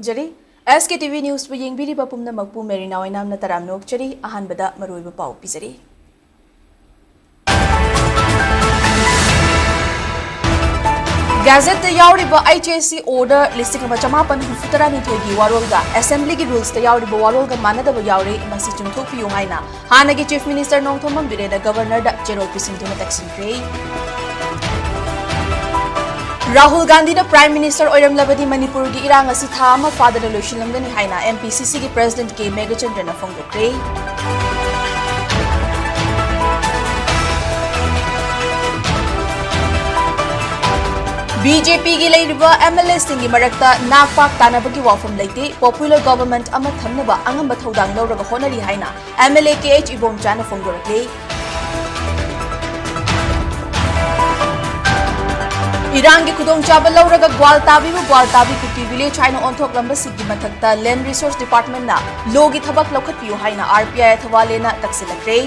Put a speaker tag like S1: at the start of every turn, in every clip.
S1: ꯊꯝꯖꯔꯤ SKTV News ꯕꯨ ꯌꯦꯡꯕꯤꯔꯤꯕ ꯄꯨꯝꯅꯃꯛꯄꯨ MERINA OINAM ꯇꯔꯥꯝ ꯅꯣꯛꯆꯔꯤ ꯑꯍꯥꯟꯕꯗ ꯃꯔꯨꯑꯣꯏꯕ ꯄꯥꯎ ꯄꯤꯖꯔꯤ Gazette yauriba HAC order listing of Chamapan Futarani gi Warolga Assembly gi rules the yauriba Warolga manadaba yauri masi chumthopi haina Hanagi Chief Minister Nongthomam Bireda Governor da General Pisintuna Taxin Grey Rahul Gandhi the Prime Minister Oiram Labadi Manipur gi irang asi thama father Lushilamgani haina MPCC gi President K Megachandra Fongdokre BJP gi leiriba MLA singi marakta nakpak tanabagi wafam leite popular government ama thamnaba angamba thodang lawraga honari haina MLA KH Ibomchana Fongdorakle Irangi kudong chaba lawraga Gwaltabi Kuki village haina onthok lamba sigi mathakta Land Resource Department na logi thabak lokhatpiu haina RPI thawalena taksilakre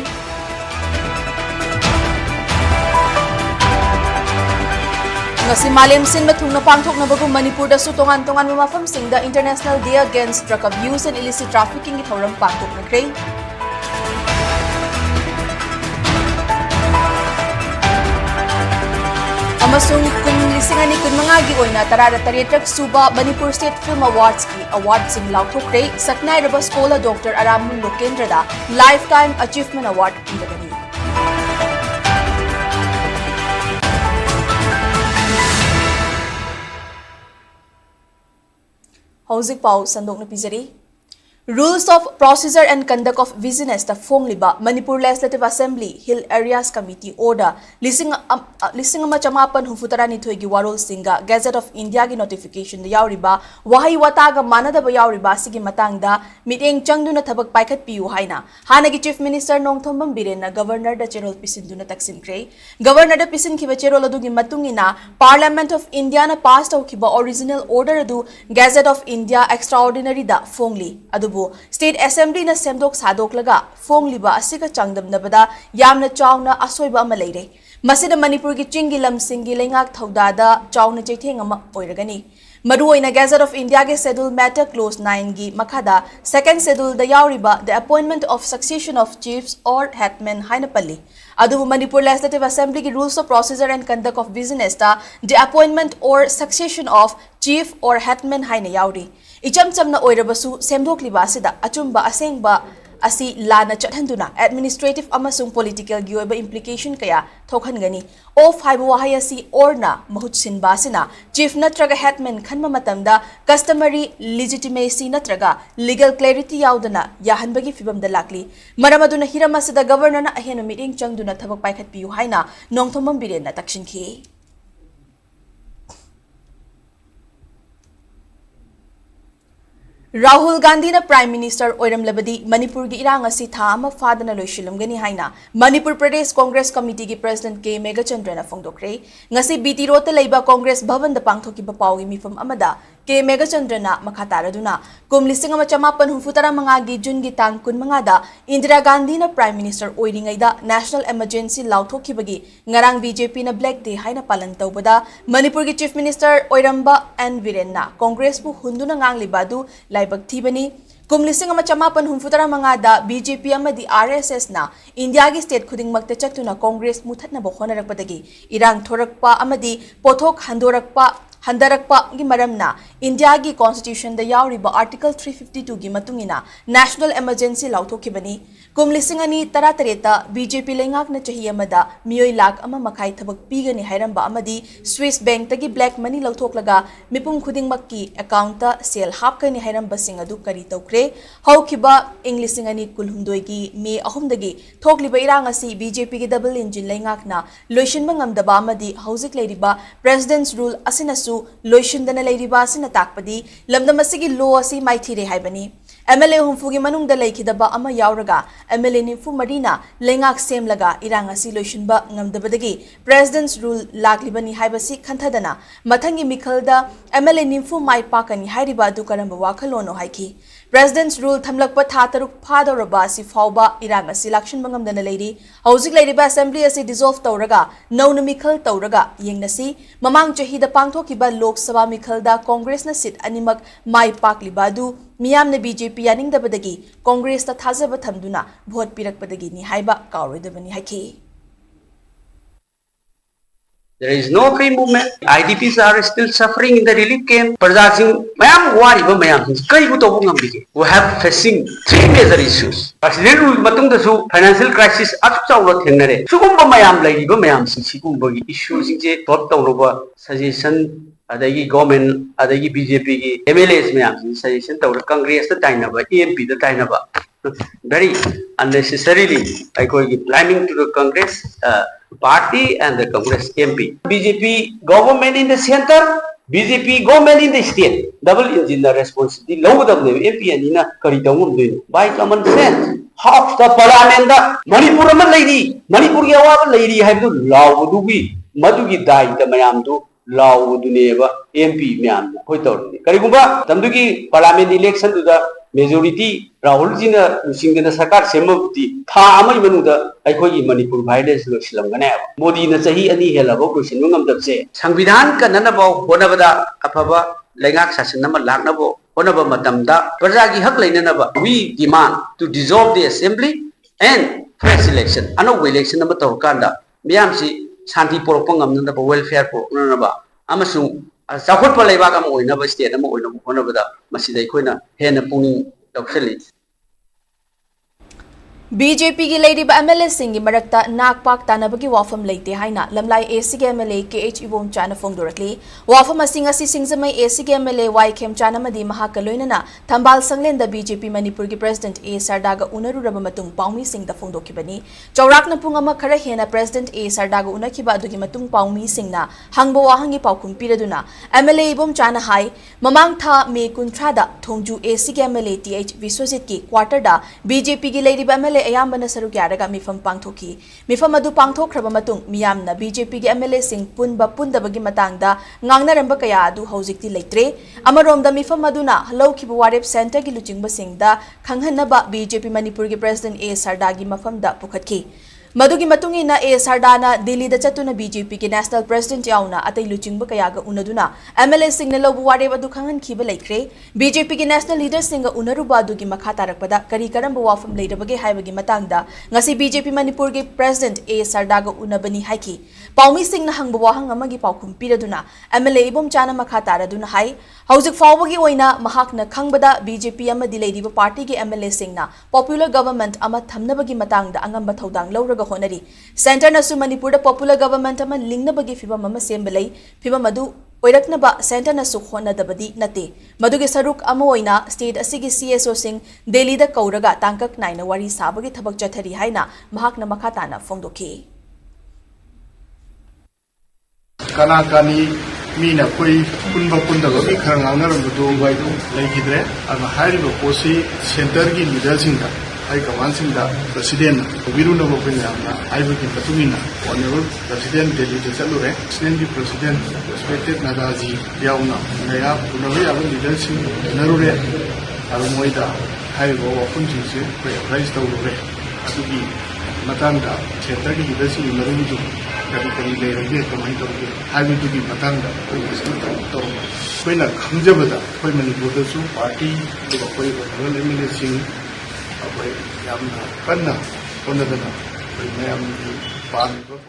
S1: Ngasi Malim Sin Mathungna Pangthoknabagu Manipur da su tongan mafam singda International Day Against Drug Abuse and Illicit Trafficking gi thoram pangthoknakre Amasung lisingani kunmangagi oina tarara taretrak suba Manipur State Film Awards ki award sing lauthokre Saknai Raba Scholar Dr. Aramun Lokendra da Lifetime Achievement Award pindagani Houzik Pau Sandokna Pizari Rules of Procedure and Conduct of Business the Fongliba Manipur Legislative Assembly Hill Areas Committee Order Lising Chamapan Hufutarani Thoigi Warol Singa Gazette of India gi notification the Yauriba Wahi Wataga Manadaba Yauriba Sigi Matangda Meeting Changduna Tabak Paikat Piu Haina Hanagi Chief Minister Nongthombam Birena Governor the General Pisinduna Taksin Kre Governor the Pisin Kibachero Ladugi Matungina Parliament of India na passed out Kiba original order adu Gazette of India Extraordinary da Fongli adu State Assembly na semdok sadok laga fongliba asiga changdamnabada yamna chawna asoiba ama leire masida Manipur gi chingi lamsingi lengak thaudada chawna cheitheng ama oiragani Maruoina Gazette of India ge schedule matter clause 9 gi makhada second schedule da yauriba the appointment of succession of chiefs or hetman hainapalli adu Manipur Legislative Assembly gi rules of procedure and conduct of business ta the appointment or succession of chief or hetman haina yauri Icham chamna oirabasu semdokliba asida achumba asengba asi lana chathanduna administrative amasung political gi oiba implication kaya thokhangani of haibu wahayasi orna mahut sinba asina chief natraga hetman khanma matamda customary legitimacy natraga legal clarity yaudana yahanbagi fibamda lakli maramaduna hiramasida governor na ahenu meeting changduna thabak paikhat piu haina nongthomam birena takshinkhi Rahul Gandhi na Prime Minister Oiram Labadi Manipur gi irang asi tha ama fadana loishilamgani haina Manipur Pradesh Congress Committee gi President K Megachandra na Fongdokre ngasi BT Road leiba Congress Bhavan da pangthoki ba pawgi mifam amada K Megachandra na makataraduna kumlising ama chamapan hufutara mga gi June gi tang kun mga da Indira Gandhi na Prime Minister oiringai da National Emergency lauthoki bagi ngarang BJP na Black Day haina palan tawbada Manipur gi Chief Minister Oiramba N Viren na Congress bu hunduna ngang libadu Bagthibani kumlising ama chamapan hunfutara mga da BJP amadi RSS na India gi state khuding magta chaktuna Congress muthatna bo khonarakpadagi irang thorakpa amadi pothok handarakpa gi maramna India gi constitution da yauriba article 352 gi matungina national emergency lauthokibani kumlising ani taratareta BJP lengak na chahi amada miyoi lakh ama makai thabak pigani hairamba amadi Swiss bank tagi black money lauthoklaga mipum khuding makki account ta sel hapkani hairamba sing adu kari tawkre haukiba inglising ani kulhumdoi gi me ahumdagi thokliba irang asi BJP gi double engine lengak na loishinba ngamdaba amadi hauzik leiriba president's rule asinasu loishindana leiriba asina takpadi lamdam asigi law asi maithire haibani MLA humfugi manung da leikidaba ama yauraga MLA nifu MERINA lengak semlaga irang asi loishinba ngamdabadagi president's rule laklibani haibasi khanthadana mathangi mikhalda MLA nifu mai pakani hairiba du karamba wakhalono haiki President's rule thamlakpa tha taruk phadoraba si fauba irang asi lakshan bangamdana leiri hauzik leiriba assembly asi dissolve tawraga nauna mikhal tawraga yengnasi mamang chahi da pangthokiba lok sabha mikhal da congress na sit animak mai pakliba du miyam na BJP yaningdabadagi congress ta thajaba thamduna vote pirakpadagi ni haiba kawroidabani haiki.
S2: There is no free movement. IDPs are still suffering in the relief camp. We have facing three major issues. President rule financial crisis issues suggestion government BJP MLAs suggestion Congress EMP very unnecessarily climbing to the Congress party and the Congress MP. BJP government in the center, BJP government in the state. Double engine the responsibility. Low the MP and Ina Karitangum doing. By common sense, half the parliament, Manipur lady, Manipur lady have to law do we. Madugi died the Mayamdu, law do never MP Miam. Hoitor. Kariguba, Tamduki parliament election to the majority Rahul Jina Singana Sakar Semuti, Tamay Manuda, Aikogi Manipur violence Luxlamana. Modi Nasahi and Helabo, Kusinum the say. Sanvidan Kananabo, Bonavada, Apava, Legak Sasanama Lagnabo, Bonava Matamda, Pazagi Haklanaba. We demand to dissolve the assembly and fresh election. Ano election number Tokanda, Miamsi, Santi Poropongam, number welfare for Unaba, Amasung. Sakut palaiba mo ina ba state mo ina mo na bada masida ikoina hena pung doctorly
S1: BJP की लेरिबा MLA सिंगी मरक्ता नागपाक तानबगी वाफम लेते हाइना लमलाई AC के MLA KH इबोम चाना फोंगदोरकली वाफम using असि सिंगजमै AC के MLA Y Khem चाना मदी महाका लोइनना थंबाल संगलेन the BJP Manipur की president A सरदागा उनरुरबा मतुंग पाउमी Singh the फोंगदोकिबनी चौराकना पुंग अमा खरा हेना प्रेसिडेंट A सरदागा उनखिबा अदुगी मतुंग पाउमी सिंगना हंगबो वाहंगी पाउकुम पिरदुना MLA इबोम चाना हाई ममांग था मे कुंथ्रादा थोंजू AC के MLA TH विश्वजित की क्वार्टर दा BJP की लेरिबा MLA अयाम्बना सरुक यारगा मिफम पांगथोकी मिफम अदु पांगथोखरबा मतुंग मियामना BJP की MLA Singh पुनबा पुनदबगी मतंगदा ngangnaramba kaya adu haujikti leitre amaromda mifam aduna halaukiba warep center gi luchingba singda khanghanaba BJP Manipur gi president A Sarda gi mafamda pukhatki मधुगी मतुंगी ना ए सरदाना दिल्ली दा चतुना BJP के national president याउना अतै लुचिंग बकयागा उनदुना MLA Singh ने लोबु वारे बदु खंगन खिबा लेख्रे BJP के national leader Singh उनरुबा दुगी मखा तारकपदा करी करंब वाफम लेरबगे हाइबगी मतंगदा ngasi BJP Manipur के प्रेसिडेंट ए सरदागा उनबनी हाइकी पाउमी सिंह ना हंगबो वाहंग अमगी पाउखुम पिरदुना एमएलए इबम चाना मखा तारदुना हाइ हौजिक फावबगी ओइना महाकना खंगबदा बीजेपी अमदि लेरिबा पार्टी के एमएलए सिंह ना पॉपुलर गवर्नमेंट अमा थमनबगी मतंगदा अंगम थौदांग लौरगा होनरी सेंटर नसु मणिपुर दा पॉपुलर गवर्नमेंट अमा लिंगनबगी फिबम अमा सेंबलै फिबम अदु ओइरकनबा सेंटर नसु होनदबदी नते मदुगे सरुक अमा ओइना स्टेट असिगी CSO सिंह दिल्ली दा कौरगा तांकक नाइना वारी साबगी थबक चथरी हाइना महाकना मखा ताना फोंदोखी
S3: kana kani mina koi punba punda go khar ngangnar do bai do leigidre ama hairibo posi center gi leader singa ai kawan singa president biruna go penya ai bi patumina honorable president delhi de salure president gi president respected nadaji yauna naya punawi aba leader sing narure aba moida hairibo opunji se price do re asugi matanda center gi leader sing naru ju कभी लेरगे कमाई तौगे हाइबेदुगी मतंगदा कोइना खंजबदा कोइ मणिपुरदसु party दुगा कोइ ओनरल MLA सिंग अबै यामना कन्ना ओनदना कोइ मयामनि पालबो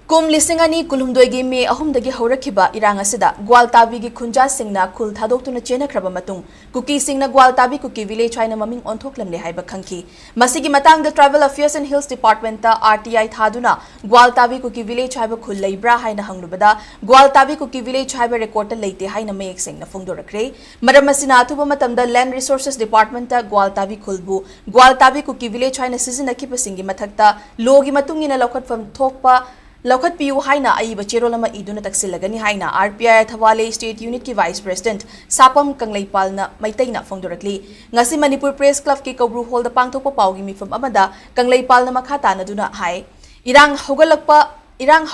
S3: कुम लिसिंगानी कुलुमदोगी मे अहुमदगी हौरखिबा इरांग असिदा ग्वालताबी की खुंजा सिंगना खुल थादोक्तुना चेनखरबा मतुंग कुकी सिंगना ग्वालताबी कुकी विलेज हाइना ममिंग ओंथोक्लमले हाइबा खंखी मसिगी मतंग the tribal affairs and hills department ता RTI थादुना ग्वालताबी कुकी विलेज हाइबा खुल लेब्रा हाइना हंगलुबदा ग्वालताबी कुकी विलेज हाइबा रिकॉर्ड लेते हाइना मयेक सिंगना फोंदोरखरे मरम मसिना अथुबा मतमदा लैंड रिसोर्सेस डिपार्टमेंट ता ग्वालताबी खुलबु ग्वालताबी कुकी विलेज हाइना सिजनखिबा सिंगी मथक्ता लोगी मतुंगिना लौखटफम थोकपा लौखट पियु हाइना अइब चेरोलमा इदुना तक्सिलगनी हाइना RPI थवाले स्टेट यूनिट की vice president Sapam कंगलेपालना मैतैना फोंदोरकली ngasi Manipur press club की कौब्रु होल द पांगथोकपा पाउगी मिफम अमदा कंगलेपालना मखा तानदुना हाइ इरांग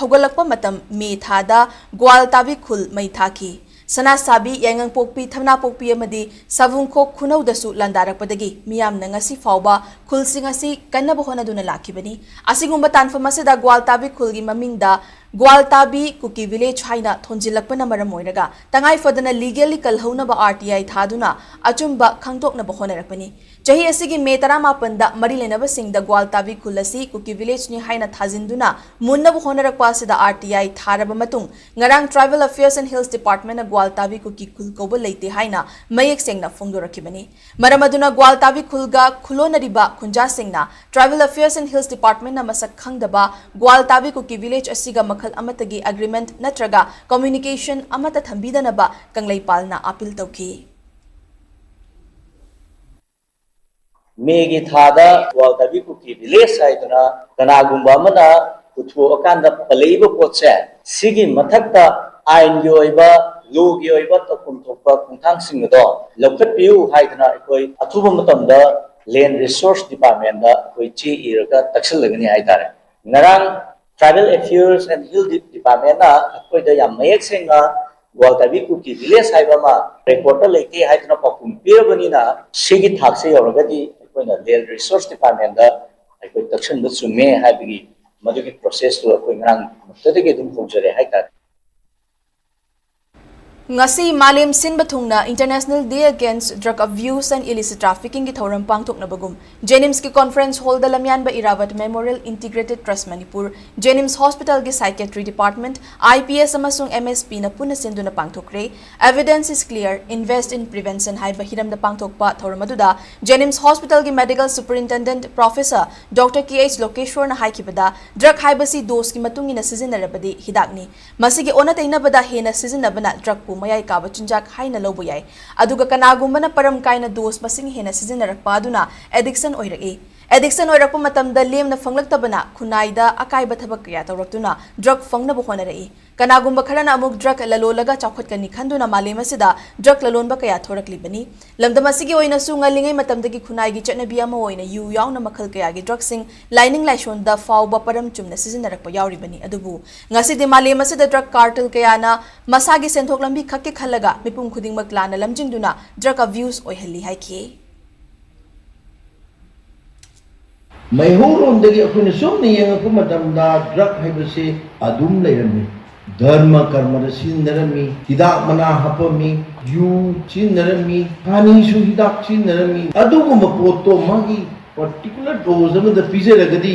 S3: हौगलकपा मतम मे थादा ग्वालताबी खुल मै थाकी Sanasabi Yangang Pokpi Thamna Pokpi amadi Savungkok Kunaudasu Landarakpadagi Miyam Nangasi Fauba Kulsingasi Kanabahona Duna Lakibani Asingumba Tanfamasida Gwaltabi Kulgi Mamingda Gwaltabi Kuki Village Haina Tonjilakpana Maramoiraga Tangai Fadana legally Kalhonaba RTI Thaduna Achumba Kangtokna Bahonarakpani Chahi asigi May 18 Marilenaba Singh da Gwaltabi Kulasi Kuki Village ni Haina Thazinduna Munna Bahonarakpasida RTI Tharaba Matung Ngarang Tribal Affairs and Hills Department na Gwaltabi Kuki Kulkoba Leite Haina Mayek Singna Fungdorakibani Maramaduna Gwaltabi Kulga Kulonariba Kunja Singna Tribal Affairs and Hills Department na Masak Khangdaba Gwaltabi Kuki Village asiga Makhal Amatagi Agreement Natraga Communication Amata Thambidanaba Kanglaipal na appeal tauki
S4: Megi thada Gwaltabi Kuki village saiduna kanagumba mana puthu akanda paleiba potse sigi mathakta ain gi oiba law gi oiba takum thokpa khungthang sing do lokhat piu haiduna ekoi athuba matamda land resource department da koi chi iraga taksil lagani haidare ngarang tribal affairs and hill department na koi da yam mayek senga Gwaltabi Kuki village saiba ma reporter leke haiduna pakum pirabani na sigi thakse yoragadi land resource department da koi taksil da sume haibigi madugi process to koi ngarang tadege dum khonjare haidare
S3: Ngasi Malim Sinbathungna International Day Against Drug Abuse and Illicit Trafficking ki thoram pangthokna bagum Jenims ki conference hall da lamyan ba Irawat Memorial Integrated Trust Manipur Jenims Hospital ki Psychiatry Department IPS amasung MSP na puna sinduna pangthokre Evidence is clear invest in prevention hai ba hiram da pangthokpa thoram aduda Jenims Hospital ki Medical Superintendent Professor Dr. KH Lokeshwar na haikibada drug hai basi dose ki matungina sizinarabadi hidakni masigi ona tainabada hena sizinabana drug mayai kaba chinjak haina lobo yai aduga kanagumba na param kaina dos masing hena sizinarappa aduna addiction oirakpa matamda lemna fanglaktabana khunaida akaiba thabak kaya tawraktuna drug fangna bu honarai kanagumba kharana amuk drug lalolaga chawkhatkani khanduna malema sida drug lalonba kaya thoraklibani lamdamasigi oina su ngalingai matamdagi khunaigi chatnabi ama oina yu yauna makhal kaya gi drug sing lining laishon da fauba param chumna sizinarappa yauribani adubu ngasi de malema sida drug cartel kayana masagi senthok lambi khakke khalaga mipum khudingmak lana lamjingduna drug abuse oihalli haiki
S5: Mayhurondagi akuna somni yangakku matamda drug haibase adum leirami dharma karma da sindarami hidak mana hapami yu sindarami hani su hidak sindarami adugumba potto magi particular dose amada pizeragadi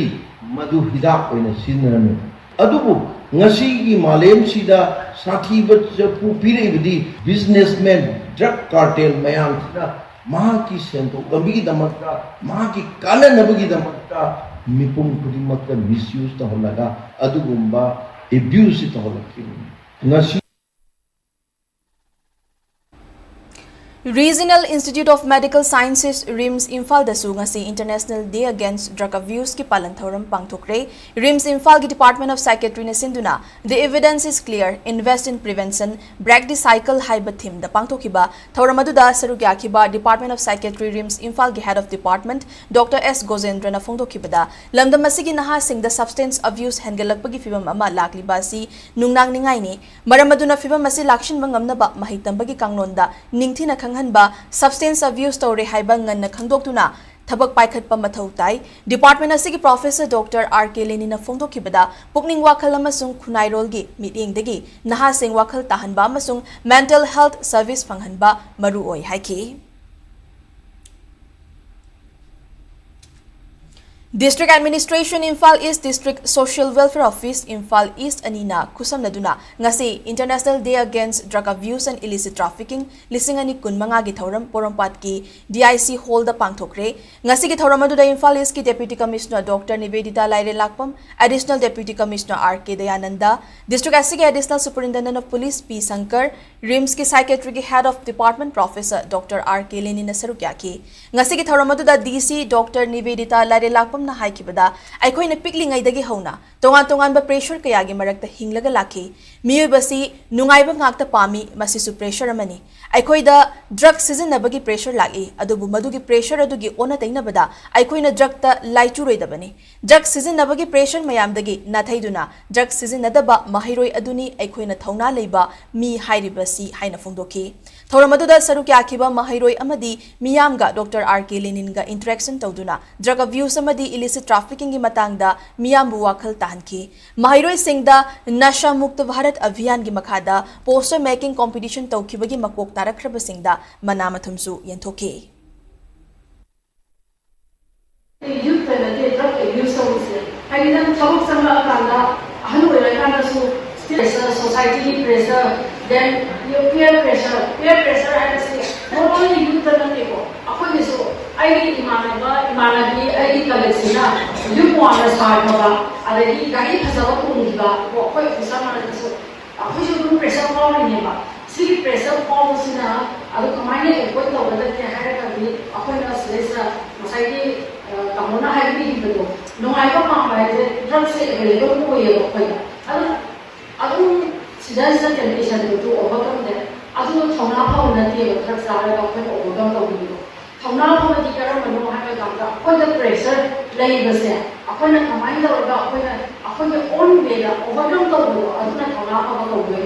S5: madu hidak oina sindarami adubu ngasi gi malem sida sathiba chapu pireibadi businessman drug cartel mayam sida Mahaki sento gambigi damakta mahaki kana nabagi damakta mipum kudimakta misuse ta holaga adugumba abuse ta holaki ngasi
S3: Regional Institute of Medical Sciences RIMS Imphal dasu ngasi International Day Against Drug Abuse ki palanthoram pangthokre RIMS Imphal ki Department of Psychiatry na sinduna the evidence is clear invest in prevention break the cycle haiba theme da pangthokiba thoramaduda sarugya kiba Department of Psychiatry RIMS Imphal ki Head of Department Dr. S Gozendra na phongthokibada lamdam asigi naha sing the substance abuse hengalakpagi fibam ama lakliba si nungnang ningai ni maramaduna fibam asi lakshin bangamnaba mahitambagi kanglonda ningthina hanba substance abuse tore haiba nganna khangdoktuna thabak paikhatpa mathau tai department asigi professor Dr. R.K. Leni na phongdokibada pukning wakhal amasung khunairol gi meeting dagi naha sing wakhal tahanba amasung mental health service phanghanba maru oi haiki District Administration Imphal East District Social Welfare Office Imphal East Anina Kusamnaduna ngasi International Day Against Drug Abuse and Illicit Trafficking lisingani kunmanga gi thoram porompat ki DIC Hall da pangthokre ngasi gi thoram adu da Imphal East ki Deputy Commissioner Dr. Nivedita Laire Lakpam Additional Deputy Commissioner R.K. Dayananda District Asigi Additional Superintendent of Police P. Sankar RIMS ki Psychiatry ki Head of Department Professor Dr. R.K. Leni Nasarukya ki ngasi gi thoram adu da DC Dr. Nivedita Laire Lakpam amna haikibada aikoi na piklingaidagi hauna tongan tongan ba pressure kayagi marakta hinglaga lakhi miyobasi nungaiba ngakta pami masisu pressure amani aikoi da drug sizinabagi pressure lagi adubu madugi pressure adugi ona tainabada aikoi na drug ta laichuroidabani drug sizinabagi pressure mayamdagi nathaiduna drug sizinadaba mahiroi aduni aikoi na thauna leiba mi hairibasi haina phongdoki thauramadu saruk yakiba mahiroi amadi miyamga Dr. R.K. Leninga interaction tawduna drug abuse amadi illicit trafficking gi matangda miyambu wakhal tahanki mahiroi singda nasha mukt bharat abhiyan gi makhada poster making competition tawkibagi makok tarakraba singda manamathumsu yenthoki
S6: youth penalty drug abuse tawse haidan sabuk sama kanda hanu erakanda su pressure society pressure then your peer pressure I say not only youth penalty ko akoi so ai imanabi ai collection na youth wanna start hoga adagi gari phasaba tungiba ko akoi usama na so akoi so pressure ko ni ba si pressure ko sina adu kamaine ekoi to wala ke hara ka bi akoi na stress society kamona hai bi hindo no ai ko ma ba je drug se available ko ye ko adu sida temptation to overcome that adu thona phaw na ti drug sa ra ko overcome to bi thona phaw di kara mano ha ka ga ko the pressure lai base apana kamai da ga apana own way da overcome to bo adu na thona phaw ko bo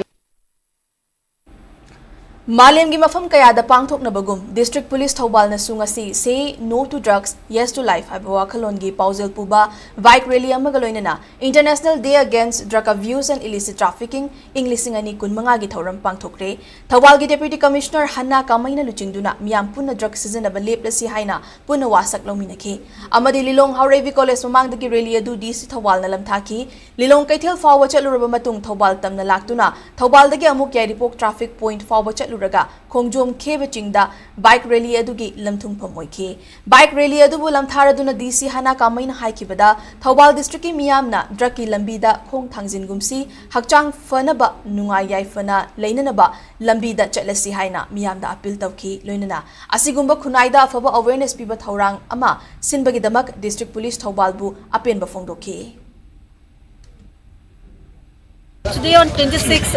S3: Malemgi mafam kayada pangthoknabagum District Police Thobal na sungasi say no to drugs yes to life haiba wakhalongi pausel puba bike rally amagaloinana International Day Against Drug Abuse and Illicit Trafficking inglising ani kunmanga gi thoram pangthokre Thobal gi Deputy Commissioner Hanna Kamaina luchingduna miyam punna drug season aba leplasi haina punna wasak lominakhe amadi Lilong Haurevi College mamang dagi rally adu DC Thobal na lamthaki Lilong Kaithel fawa chaluraba matung Thobal tamna laktuna Thobal dagi amuk yairipok traffic point fawa raga Kongjom Kheba Chingda bike rally adugi lamthung phamoike bike rally adubu lamtharaduna DC Hana Kamaina haikibada Thobal district ki miyamna drug ki lambida khong thangjin gumsi hakchang fanaba nungai yai fana leinanaba lambida chatlasi haina miyamda appeal tawki loinana asigumba khunaida afaba awareness piba thorang ama sinbagi damak district police Thobal bu apen ba phongdoki
S7: Today on 26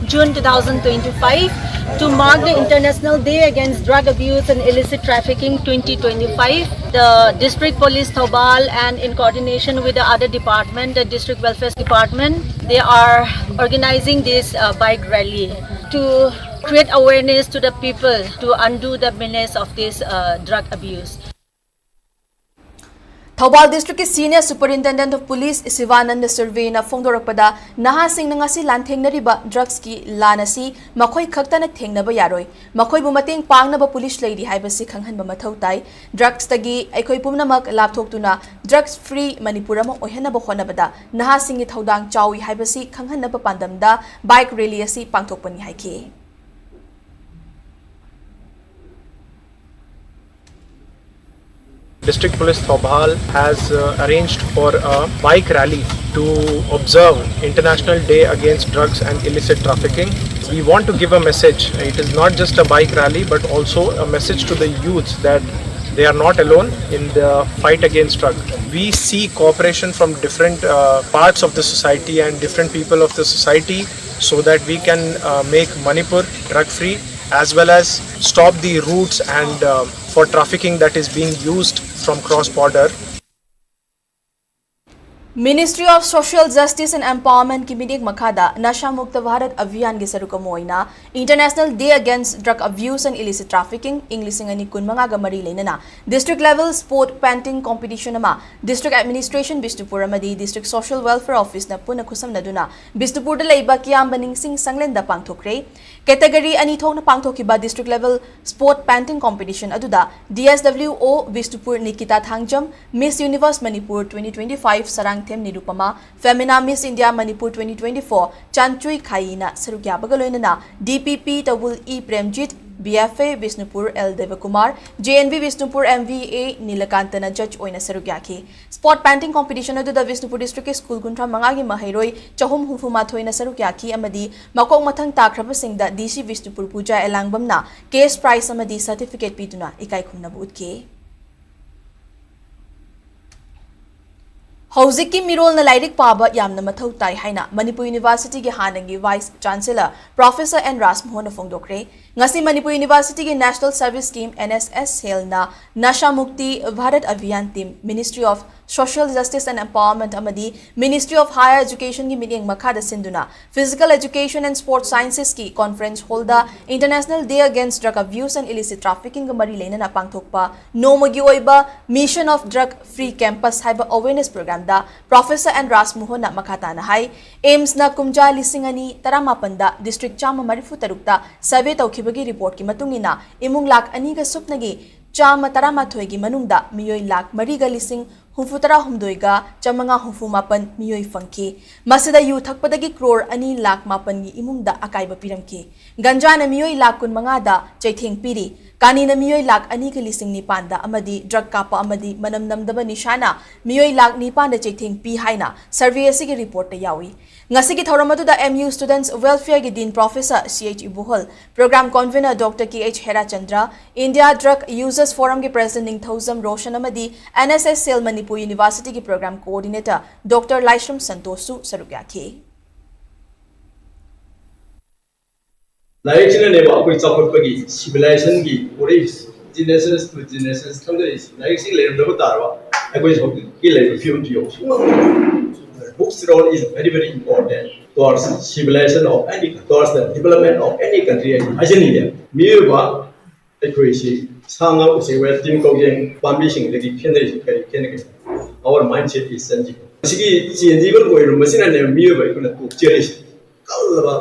S7: June 2025 to mark the International Day Against Drug Abuse and Illicit Trafficking 2025, the District Police Thobal and in coordination with the other department, the District Welfare Department, they are organizing this bike rally to create awareness to the people to undo the menace of this drug abuse.
S3: Thobal District ki Senior Superintendent of Police Sivananda Survey na phongdorakpada naha sing ngasi lanthengnariba drugs ki lanasi makhoi khaktana thengnaba yaroi makhoi bu mateng pangnaba police lady haibasi khanghanba mathau tai drugs tagi aikhoi pumnamak lapthoktuna drugs free Manipur ma ohenaba khonabada naha sing gi thodang chawi haibasi khanghanaba pandamda bike rally asi pangthokpani haike
S8: District Police Thobal has arranged for a bike rally to observe International Day Against Drugs and Illicit Trafficking. We want to give a message. It is not just a bike rally but also a message to the youth that they are not alone in the fight against drugs. We see cooperation from different parts of the society and different people of the society so that we can make Manipur drug free as well as stop the routes and for trafficking that is being used from cross-border.
S3: Ministry of Social Justice and Empowerment ki minig makhada Nasha Mukta Bharat Abhiyan gi sarukamoina International Day Against Drug Abuse and Illicit Trafficking inglising ani kunmanga ga mari leinana district level sport painting competition ama district administration Bishnupur amadi district social welfare office na puna khusamnaduna Bishnupur da leiba kiyam baning sing sanglenda pangthokre category ani thokna pangthokiba district level sport painting competition aduda DSWO Bishnupur Nikita Thangjam Miss Universe Manipur 2025 sarang Them Nirupama, Femina Miss India Manipur 2024, Chanchui Khaina, Sarukya Bagaloinana, DPP Tawul E Premjit, BFA Vishnupur L Devakumar, JNV Vishnupur MVA Nilakantana Judge Oina Sarukyaki. Sport painting competition adu the Vishnupur District School Guntra Mangagi Mahiroi, Chahum Hufumathoina Sarukyaki Amadi, Makok Matang Takraba Singda, DC Vishnupur Puja Elangbamna, Case Prize Amadi Certificate Pituna, Ikai Kumnabutke. Hojiki mirol na lairik paba yamna mathau tai haina Manipur University ki hanangi Vice Chancellor Professor N. Rasmohon Fongdokre ngasi Manipur University ki National Service Scheme NSS Hel na Nasha Mukti Bharat Abhiyan Team Ministry of Social Justice and Empowerment amadi Ministry of Higher Education ki meeting makhada sinduna Physical Education and Sports Sciences ki conference holder International Day Against Drug Abuse and Illicit Trafficking ga mari leina na pangthokpa nomagi oiba Mission of Drug Free Campus haiba awareness program da Professor N. Rasmohon na makata na hai aims na kumja lisingani taramapanda district chama marifu tarukta survey tawkhibagi report ki matungina imung lak ani ga supnagi chama taramathoi gi manungda miyoi lak mariga lising Humfutara humdoiga chamanga humfu mapan miyoi fangki masida yu thakpadagi crore ani lak mapan gi imungda akaiba piramki ganja na miyoi lak kun manga da chaitheng piri kani na miyoi lak ani ka lising ni panda amadi drug kapa amadi manam namdaba nishana miyoi lak ni panda chaitheng pi haina survey asigi report ta yawi ngasi ki thoramadu da MU Students Welfare gi Dean Professor CH Ibuhol Program Convener Dr. KH Hera Chandra India Drug Users Forum gi President Ningthauzam Roshan amadi NSS Cell Manipur University ki Program Coordinator Dr. Laishram Santosu sarukyakhi
S9: Direction neba akoi chapatpagi civilization gi oris generations to generations thangdari direction leram da tarwa akoi ki level film dio books role is very important towards civilization of any towards the development of any country ajani miwa akoi si sanga usewa team kogeng pambi sing lagi khenai our mindset is changing sigi change ko oiru masina ne miwa ikuna ku cherish kalba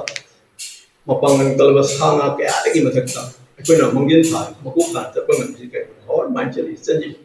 S9: mapangang talaba sanga kaya lagi mathakta akoina mangin tha makuk na chapang ngi kai our mindset is changing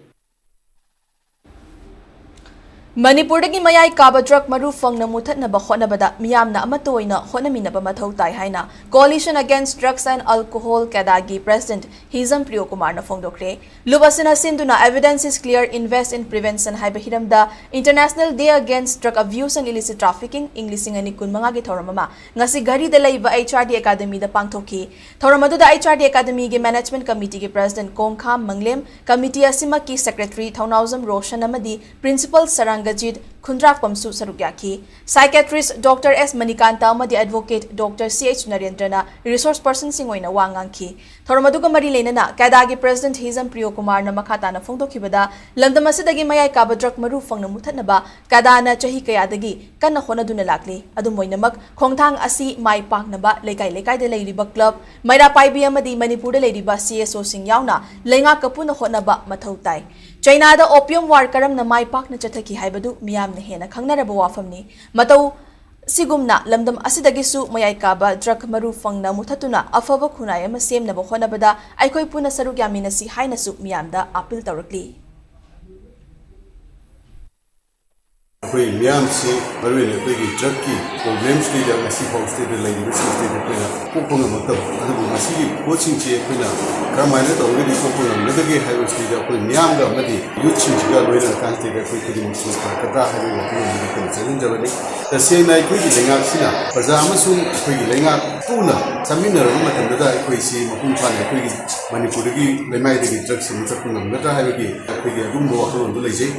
S3: Manipur dagi mayai kaba drug maru fangna muthatna ba khonabada miyamna amatoina khonamina ba mathau tai haina Coalition Against Drugs and Alcohol Kadagi President Hizam Priyo Kumar na fongdokre lubasina sinduna evidence is clear invest in prevention haiba hiramda International Day Against Drug Abuse and Illicit Trafficking Englising ani kun manga gi thoramama ngasi gari da laiba HRD Academy da pangthoki thoramadu da HRD Academy gi Management Committee gi President Kongkham Manglem Committee asima ki Secretary Thaunauzam Roshan amadi Principal Sarang Gajid Khundrak Pamsu Sarukyaki, Psychiatrist Dr. S. Manikanta amadi Advocate Dr. C.H. Narendrana, Resource Person Singoina Wangangki. Thoramaduga Marilena na Kadagi President Hizam Priyo Kumar na makata na fongdokibada, lamdamasidagi mayai kabadrak maru fang na mutatnaba, kadana chahi kayadagi, kan na khona dunalakli, adumoy namak, khongthang asi may pak naba, lekay de layriba club, mayra paibi amadi Manipur de layriba CSO Singyauna, lenga kapu na khona ba mathautay. China da opium war karam na mai pak na chathaki haibadu miyam na hena khangnaraba wafamni matau sigumna lamdam asidagisu mayai kaba drug maru fangna muthatuna afaba khunai ama semna ba khonabada aikoi puna saruk yamina si haina su miyamda appeal tawrakli
S10: koi miyam se barwene koi gi drug ki problems ni da masi house te lai ni masi te ko na ko ko na matab adu masi ki coaching che ko na kamaina to ngi ko ko na da ge hayo sti da koi miyam ga madi youth chi ga loina kan te ga koi kidi musu ka da ha ni ko ni ko challenge jawani ta se nai koi gi lenga sina baza amasu koi gi lenga tuna samina ro ma tan da koi si ma kun phan koi gi Manipur gi lemai de gi drug sin ta kun na da ha gi koi gi dum bo ko ndo lai je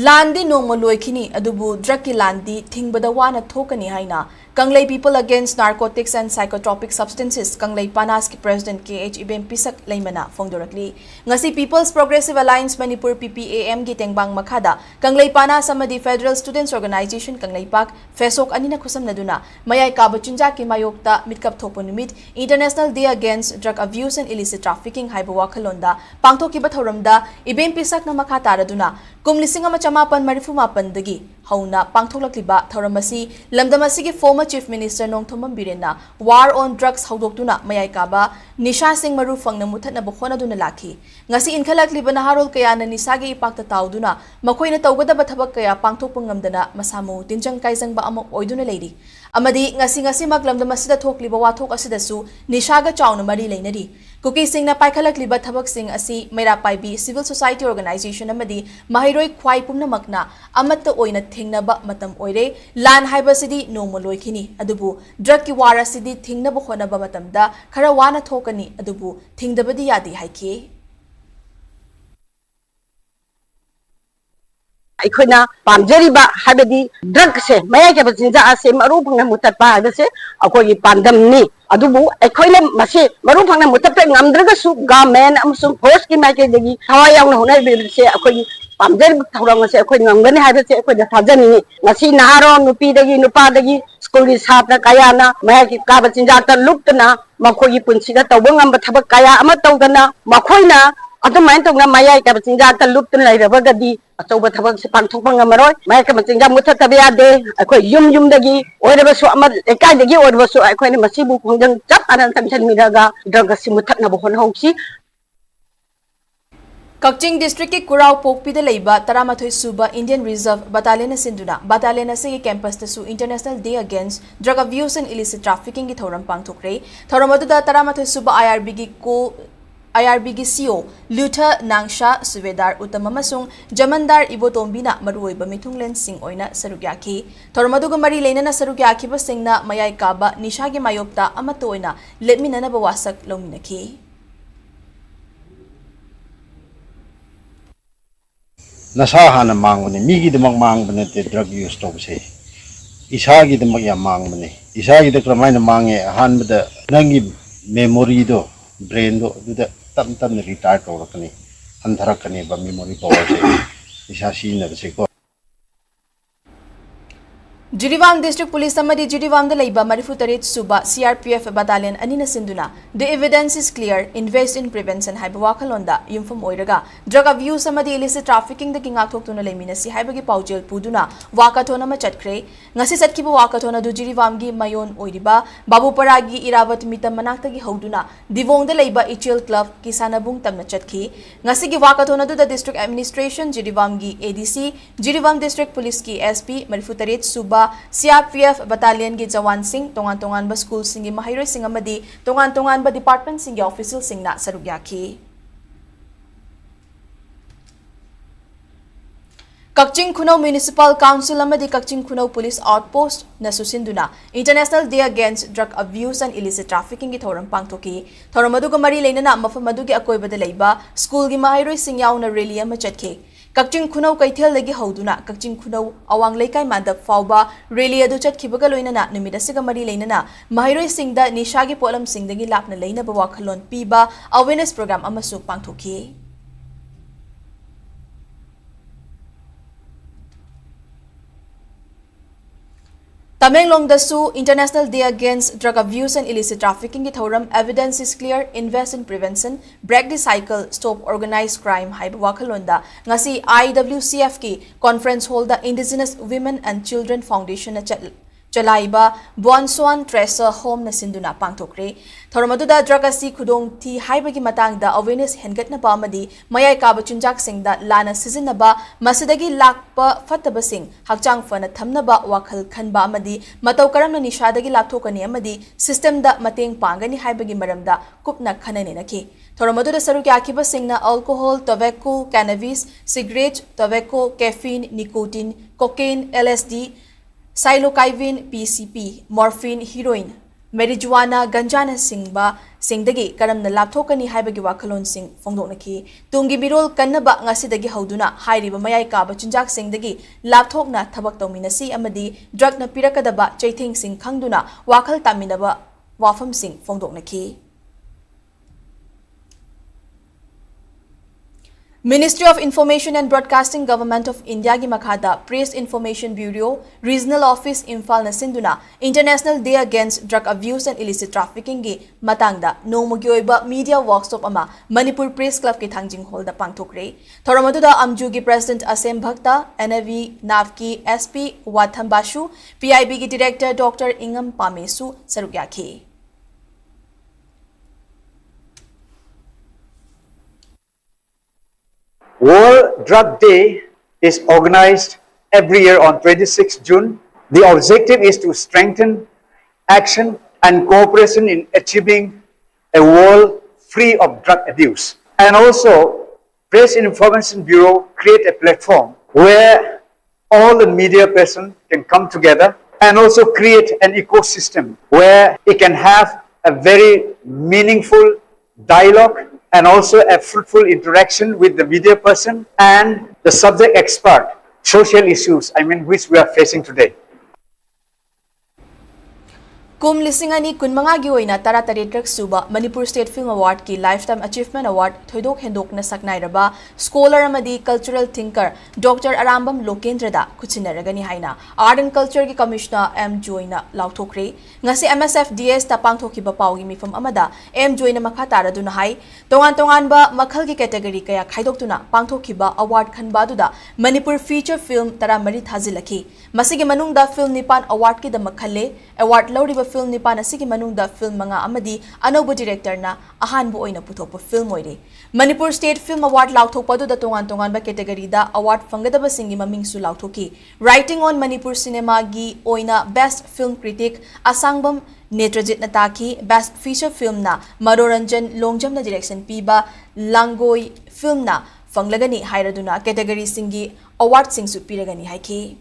S3: Landi nongma loikhini adubu drug ki landi thingbada wana thokani haina Kanglei People Against Narcotics and Psychotropic Substances Kanglei Panas ki President KH Ibem Pisak Laimana Fongdorakli ngasi People's Progressive Alliance Manipur PPAM gi tengbang makhada Kanglei Panas amadi Federal Students Organization Kanglei Pak Fesok anina khusam naduna mayai kaba chunja ki mayokta mitkap thokpo numit International Day Against Drug Abuse and Illicit Trafficking haiba wakhalonda pangthoki ba thoramda Ibem Pisak na makha taraduna kumlising ama chamapan marifumapan dagi hauna pangthoklakliba thoramasi lamdamasi gi former Chief Minister Nongthomam Birena war on drugs haudoktuna mayai kaba nisha sing maru fangna muthatna bokhona duna lakhi ngasi inkhalakliba naharol kaya na nisagi ipakta tauduna makoina tawgadaba thabak kaya pangthokpa ngamdana masamu tinjang kaijangba ama oiduna leiri amadi ngasi maglamdamasida thokliba wathok asidasu nishaga chauna mari leinari Kuki Singh na paikhalakliba thabak sing asi Maira Paibi Civil Society Organization amadi Mahiroi Khwai Pumnamakna amatta oina thingnaba matam oire lan haibasidi nongma loikhini adubu drug ki wara sidi thingnaba khonaba matamda khara wana thokani adubu thingdabadi yadi haiki
S11: ꯑꯩꯈꯣꯏꯅ ꯄꯥꯝꯖꯔꯤꯕ ꯍꯥꯏꯕꯗꯤ ꯗ꯭ꯔꯒꯁꯦ ꯃꯌꯥꯏꯒꯤ ꯆꯤꯟꯖꯥꯛ ꯑꯁꯦ ꯃꯔꯨ ꯐꯪꯅ ꯃꯨꯠꯊꯠꯄ ꯍꯥꯏꯕꯁꯦ ꯑꯩꯈꯣꯏꯒꯤ ꯄꯥꯟꯗꯝꯅꯤ ꯑꯗꯨꯕꯨ ꯑꯩꯈꯣꯏꯅ ꯃꯁꯤ ꯃꯔꯨ ꯐꯪꯅ ꯃꯨꯠꯊꯠꯄ ꯉꯝꯗ꯭ꯔꯒꯁꯨ ꯒꯚꯔꯟꯃꯦꯟꯠ ꯑꯃꯁꯨꯡ ꯐꯣꯔꯁꯀꯤ ꯃꯥꯏꯀꯩꯗꯒꯤ ꯊꯋꯥꯏ ꯌꯥꯎꯅ ꯍꯣꯠꯅꯕꯤꯕꯁꯦ ꯑꯩꯈꯣꯏꯒꯤ ꯄꯥꯝꯖꯔꯤꯕ ꯊꯧꯔꯝ ꯑꯁꯦ ꯑꯩꯈꯣꯏ ꯉꯝꯒꯅꯤ ꯍꯥꯏꯕꯁꯦ ꯑꯩꯈꯣꯏꯗ ꯊꯥꯖꯅꯤꯡꯉꯤ ꯉꯁꯤ ꯅꯍꯥꯔꯣꯟ ꯅꯨꯄꯤꯗꯒꯤ ꯅꯨꯄꯥꯗꯒꯤ ꯁ꯭ꯀꯨꯜꯒꯤ ꯁꯥꯇ꯭ꯔ ꯀꯌꯥꯅ ꯃꯌꯥꯏꯒꯤ ꯀꯥꯕ ꯆꯤꯟꯖꯥꯛꯇ ꯂꯨꯞꯇꯨꯅ ꯃꯈꯣꯏꯒꯤ ꯄꯨꯟꯁꯤꯗ ꯇꯧꯕ ꯉꯝꯕ ꯊꯕꯛ ꯀꯌꯥ ꯑꯃ ꯇꯧꯗꯅ ꯃꯈꯣꯏꯅ ꯑꯗꯨꯃꯥꯏꯅ ꯇꯧꯅ ꯃꯌꯥꯏ ꯀꯥꯕ ꯆꯤꯟꯖꯥꯛꯇ ꯂꯨꯞꯇꯨꯅ ꯂꯩꯔꯕꯒꯗꯤ ꯑꯆꯧꯕ ꯊꯕꯛꯁꯦ ꯄꯥꯡꯊꯣꯛꯄ ꯉꯝꯃꯔꯣꯏ ꯃꯌꯥꯏ ꯀꯥꯕ ꯆꯤꯟꯖꯥꯛ ꯃꯨꯠꯊꯠꯇꯕ ꯌꯥꯗꯦ ꯑꯩꯈꯣꯏ ꯌꯨꯝꯗꯒꯤ ꯑꯣꯏꯔꯕꯁꯨ ꯑꯃ ꯂꯩꯀꯥꯏꯗꯒꯤ ꯑꯣꯏꯔꯕꯁꯨ ꯑꯩꯈꯣꯏꯅ ꯃꯁꯤꯕꯨ ꯈꯣꯡꯖꯪ ꯆꯞ ꯃꯥꯟꯅꯅ ꯆꯪꯁꯤꯟꯃꯤꯟꯅꯔꯒ ꯗ꯭ꯔꯒ ꯑꯁꯤ ꯃꯨꯠꯊꯠꯅꯕ ꯍꯣꯠꯅꯍꯧꯁꯤ
S3: ꯀꯛꯆꯤꯡ ꯗꯤꯁꯇ꯭ꯔꯤꯛꯀꯤ ꯀꯨꯔꯥꯎ ꯄꯣꯛꯄꯤꯗ ꯂꯩꯕ 13 ꯁꯨꯕ ꯏꯟडिꯌꯟ ꯔꯤꯖꯔꯚ ꯕटालियन ꯑꯁꯤꯟꯗꯨꯅ ꯕटालियन ꯑꯁꯤꯒꯤ ꯀꯦꯝꯄꯁꯇꯁꯨ international day against drug abuse and illicit trafficking की थौरम पांगथोक्रे थौरम अदुदा 13 सुबा IRB की CO लुथा नांगशा सुवेदार उत्तम अमसुंग जमनदार इबोतोंबिना मरुओइबा मिथुंगलेन सिंह ओइना सरुक याखी थौरम अदुगा मरी लेनना सरुक याखीबा सिंगना मयाई काबा निशागी मायोक्ता अमतो ओइना लेमिननबा वासक लौमिनखी
S12: नशा हाना मांगबने मीगीदमक मांगबने ते ड्रग यूज तौबसे इसागीदमक या मांगबने इसागीद क्रमायना मांगे अहानबदा नंगी मेमोरी दो ब्रेन दो दुदा तम तम रिटायर तौरकनी हंधरकनी बा मेमोरी पावर से इसा सीनबसे को
S3: जिरीवाम डिस्ट्रिक्ट पुलिस अमदी जिरीवाम लैबा 43 सुबा CRPF बटालियन अनिना सिंधुना the evidence is clear invest in prevention हाइबा वाखलोंदा युमफम ओइरगा ड्रग अब्यूज अमदी इलिसिट ट्रैफिकिंग द किंगाथोक्तुना लेमिनसी हाइबगी पाउजेल पुदुना वाकाथोन अमा चटख्रे ngasi चटकिबा वाकाथोन अदु जिरीवाम गी मयोन ओइरिबा बाबुपरागी इरावत मितम मनाक्तगी हौदुना दिवोंग लैबा इचेल क्लब की सानबुंग तमना चटखी ngasi gi वाकाथोन अदु द डिस्ट्रिक्ट एडमिनिस्ट्रेशन जिरीवाम गी ADC जिरीवाम डिस्ट्रिक्ट पुलिस की SP 43 सुबा CRPF बटालियन की जवान सिंह तोंगान तोंगान स्कूल सिंह की महिरोय सिंह अमदी तोंगान तोंगान डिपार्टमेंट सिंह की ऑफिशियल सिंहना सरुक याखी कक्चिंग खुनौ म्युनिसिपल काउंसिल अमदी कक्चिंग खुनौ पुलिस आउटपोस्ट नसुसिंदुना international day against drug abuse and illicit trafficking की थौरम पांगथोकी थौरम अदुगा मरी लेनना मफम अदुगी अकोइबदा लैबा स्कूल की महिरोय सिंह याउना रैली अमा चटखे कक्चिंग खुनौ कैथेल लगी हौदुना कक्चिंग खुनौ अवांग लेकाई मादब फाउबा रैली अदु चटखिबगा लोइनना नुमित असिगा मरी लेनना महिरोय सिंहदा निशागी पोलम सिंहदगी लापना लेनबा वाखलोन पीबा अवेयरनेस प्रोग्राम अमसु पांगथोकी तमेंगलोंगदसु international day against drug abuse and illicit trafficking की थौरम evidence is clear invest in prevention break the cycle stop organised crime हाइबा वाखलोंदा ngasi IWCF की conference hall the indigenous women and children foundation चलाइबा बोनसोन ट्रेसर होम न सिंधुना पांगथोक्रे थौरमदुदा drug असि खुदोंग थी हाइबगी मतंगदा अवेयरनेस हेनगतनबा अमदी मयाई काबा चुंजाक सिंगदा लाना सिजिनबा मसदगी लाकपा फतबसिंग हकचांग फना थमनबा वाखल खनबा अमदी मतौ करमना निशादगी लाथोकनी अमदी सिस्टम दा मतेंग पांगनी हाइबगी मरमदा कुपना खननेनखी थौरमदुदा सरुक याखिबा सिंगना alcohol tobacco cannabis cigarette tobacco caffeine nicotine cocaine LSD psilocybin PCP morphine heroin marijuana गंजाना सिंगबा सिंगदगी करमना लाथोकनी हाइबगी वाखलोन सिंग फोंदोनखी तुंगी बिरोल कन्नबा ngasi हौदुना हाइरिबा मयाई काबा चुंजाक सिंगदगी लाथोकना थबक तौमिनसी अमदी ड्रगना पिरकदबा चैथेंग सिंग खंगदुना वाखल तामिनबा वाफम सिंग फोंदोनखी Ministry of Information and Broadcasting Government of India की मखादा Press Information Bureau Regional Office Imphal न सिंधुना International Day Against Drug Abuse and Illicit Trafficking की मतंगदा नोमुगी ओइबा मीडिया वर्कशॉप अमा मणिपुर प्रेस क्लब की थांजिंग हॉल दा पांगथोक्रे थौरमदुदा अमजू की प्रेसिडेंट असेम भक्ता NAV नाव की SP वाथम बाशु PIB की डायरेक्टर डॉक्टर इंगम पामेसु सरुक याखी
S13: World Drug Day is organized every year on 26 June. The objective is to strengthen action and cooperation in achieving a world free of drug abuse. And also, Press Information Bureau create a platform where all the media person can come together and also create an ecosystem where it can have a very meaningful dialogue and also a fruitful interaction with the media person and the subject expert social issues, which we are facing today.
S3: kum lising ani kun manga gi oina tara taretrak suba Manipur State Film Award ki Lifetime Achievement Award thoidok hendok na saknai raba scholar amadi cultural thinker Dr. Arambam Lokendra da kuchinaragani haina Art and Culture ki Commissioner M Joina lauthokre ngasi MSF DS ta pangthoki ba pawgi mifam amada M Joina makha taraduna hai tongan ba makhal ki category kaya khaidok pangthoki ba award khanba duda Manipur feature film tara mari thazilaki masigi manungda film nipan award ki da makhalle award lawriba film nipan asigi manungda film manga amadi anoba director na ahanbu oina puthokpa film oire Manipur State Film Award lauthokpa duda tongan ba category da award fangadaba singi maming su lauthoki writing on Manipur cinema gi oina best film critic asangbam Netrajit Nataki best feature film na Maroranjan Longjam na direction piba Langoi film na fanglagani hairaduna category singi award sing su piragani haiki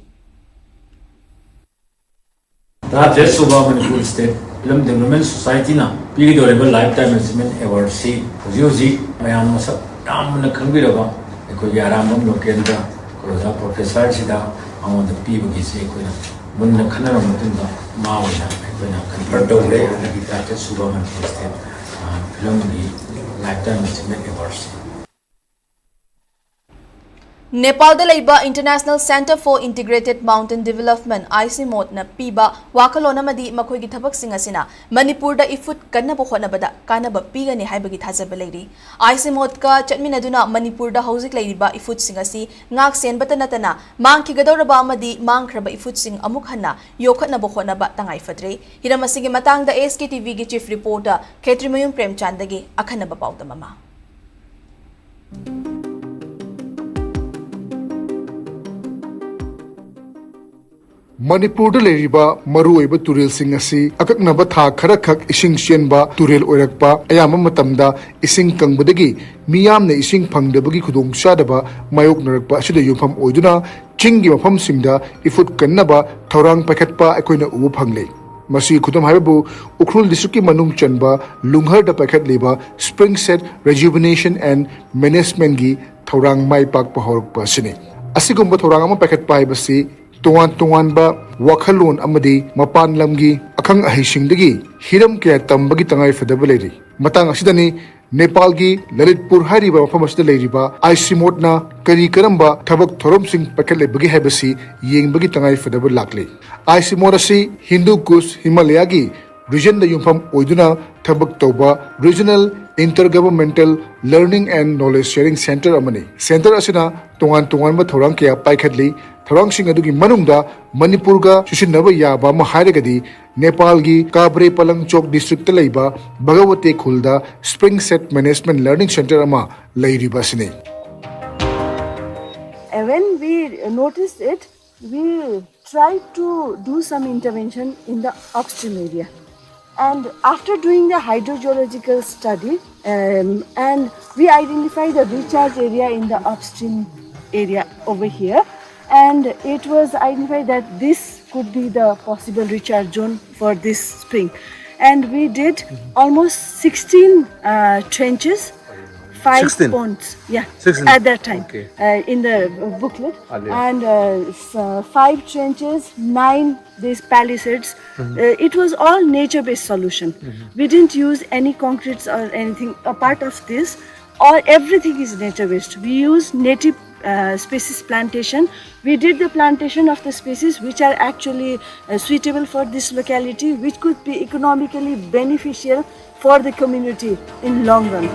S14: That's Suba Manipur State Film Development Society na Pigidorable Lifetime Achievement Award si Joji Mayam Masa Namna Kambiraba Eko Yarambam Lokendra Koza Professor Sida on the Pibugisi Equina Munda Kanara Mutunda Mawina Equina Convertole and the Suba Manipur State Film Lifetime Achievement Awards.
S3: Nepal da laiba International Center for Integrated Mountain Development ICMOD na piba wakalona madi makhoi gi thabak singa sina Manipur da ifut kanna bo khona bada kana ba piga ni haibagi thajaba leiri ICMOD ka chatmina duna Manipur da housik leiriba ifut singa si ngak sen batana tana mang ki gadoraba amadi mang khraba ifut sing amuk hanna yokhatna bo khona ba tangai fadre hiramasigi matang da SKTV gi chief reporter Khetrimayum Premchandagi akhana ba pawda mama
S15: Manipur da leiriba maruoiba turel sing asi akaknaba tha khara khak ising chenba turel oirakpa ayama matamda ising kangbadagi miyamna ising phangdabagi khudong chadaba mayok narakpa asida yumpham oiduna chingi mafam singda ifut kannaba thorang pakhatpa akoina ubu phangle masi khudam haibu Ukhrul district ki manung chanba lunghar da pakhat leba spring set rejuvenation and management gi thorang mai pak pahorpa sine asigumba thorang ama pakhat pai basi Tungan ba wakhalon amadi mapan lamgi akhang ahisingdagi hiram kaya tambagi tangai fadabaleri matang asidani Nepal gi Lalitpur hariba mafam asida leiriba ICMOD na kari karamba thabak thorom sing pakhale bagi habasi yengbagi tangai fadabal lakle ICMOD asi Hindu Kush Himalaya gi region da yumpham oiduna thabak tawba regional intergovernmental learning and knowledge sharing center amani center asina tungan ba thorang kaya paikhatli Tharang sing adugi manungda Manipur ga susinaba yaba ma hairagadi Nepal gi Kabre Palang Chok district laiba Bhagawate Khulda Spring Set Management Learning Center ama lairiba sine.
S16: When we noticed it, we tried to do some intervention in the upstream area. And after doing the hydrogeological study, and we identified the recharge area in the upstream area over here. And it was identified that this could be the possible recharge zone for this spring. And we did almost 16 trenches, 5
S17: 16
S16: ponds,
S17: 16.
S16: at that time, in the booklet. And 5 trenches, 9 these palisades. It was all nature-based solution. We didn't use any concretes or anything. A part of this, everything is nature-based. We use native species plantation. We did the plantation of the species which are actually suitable for this locality, which could be economically beneficial for the community in long run.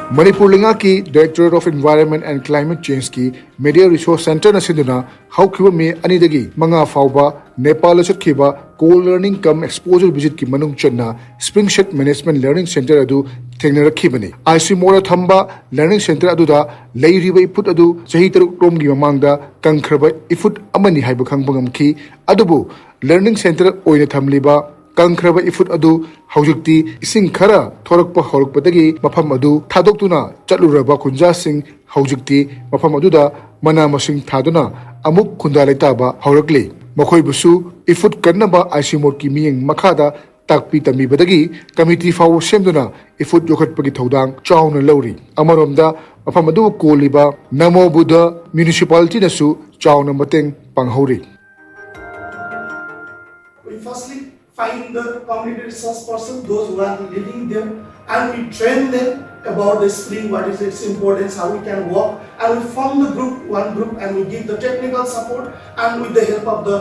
S15: Manipur Linga ki Directorate of Environment and Climate Change ki Media Resource Center na sinduna haukiba me anidagi mga fauba Nepal asatkiba co-learning cum exposure visit ki manung channa Spring Set Management Learning Center adu thengnarakibani ICMOD thamba learning center adu da leiriba iput adu sahi taruk tom gi mamangda kangkhraba ifut amani haiba khangbangamki adubu learning center oina thamliba Kangkraba ifut adu haujukti ising khara thorakpa horokpadagi mafam adu thadokuna chatluraba kunja sing haujukti mafam adu da mana masing thaduna amuk khunda laitaba horakle makhoi busu ifut kannaba ICMOD ki miyeng makhada takpi tamibadagi committee faw semduna ifut yokhatpagi thodang chawna lawri amaromda afam adu koliba namo buddha municipality nasu chawna mateng panghori.
S17: We firstly find the community resource person, those who are living there, and we train them about the spring, what is its importance, how we can work, and we form the group, one group, and we give the technical support, and with the help of the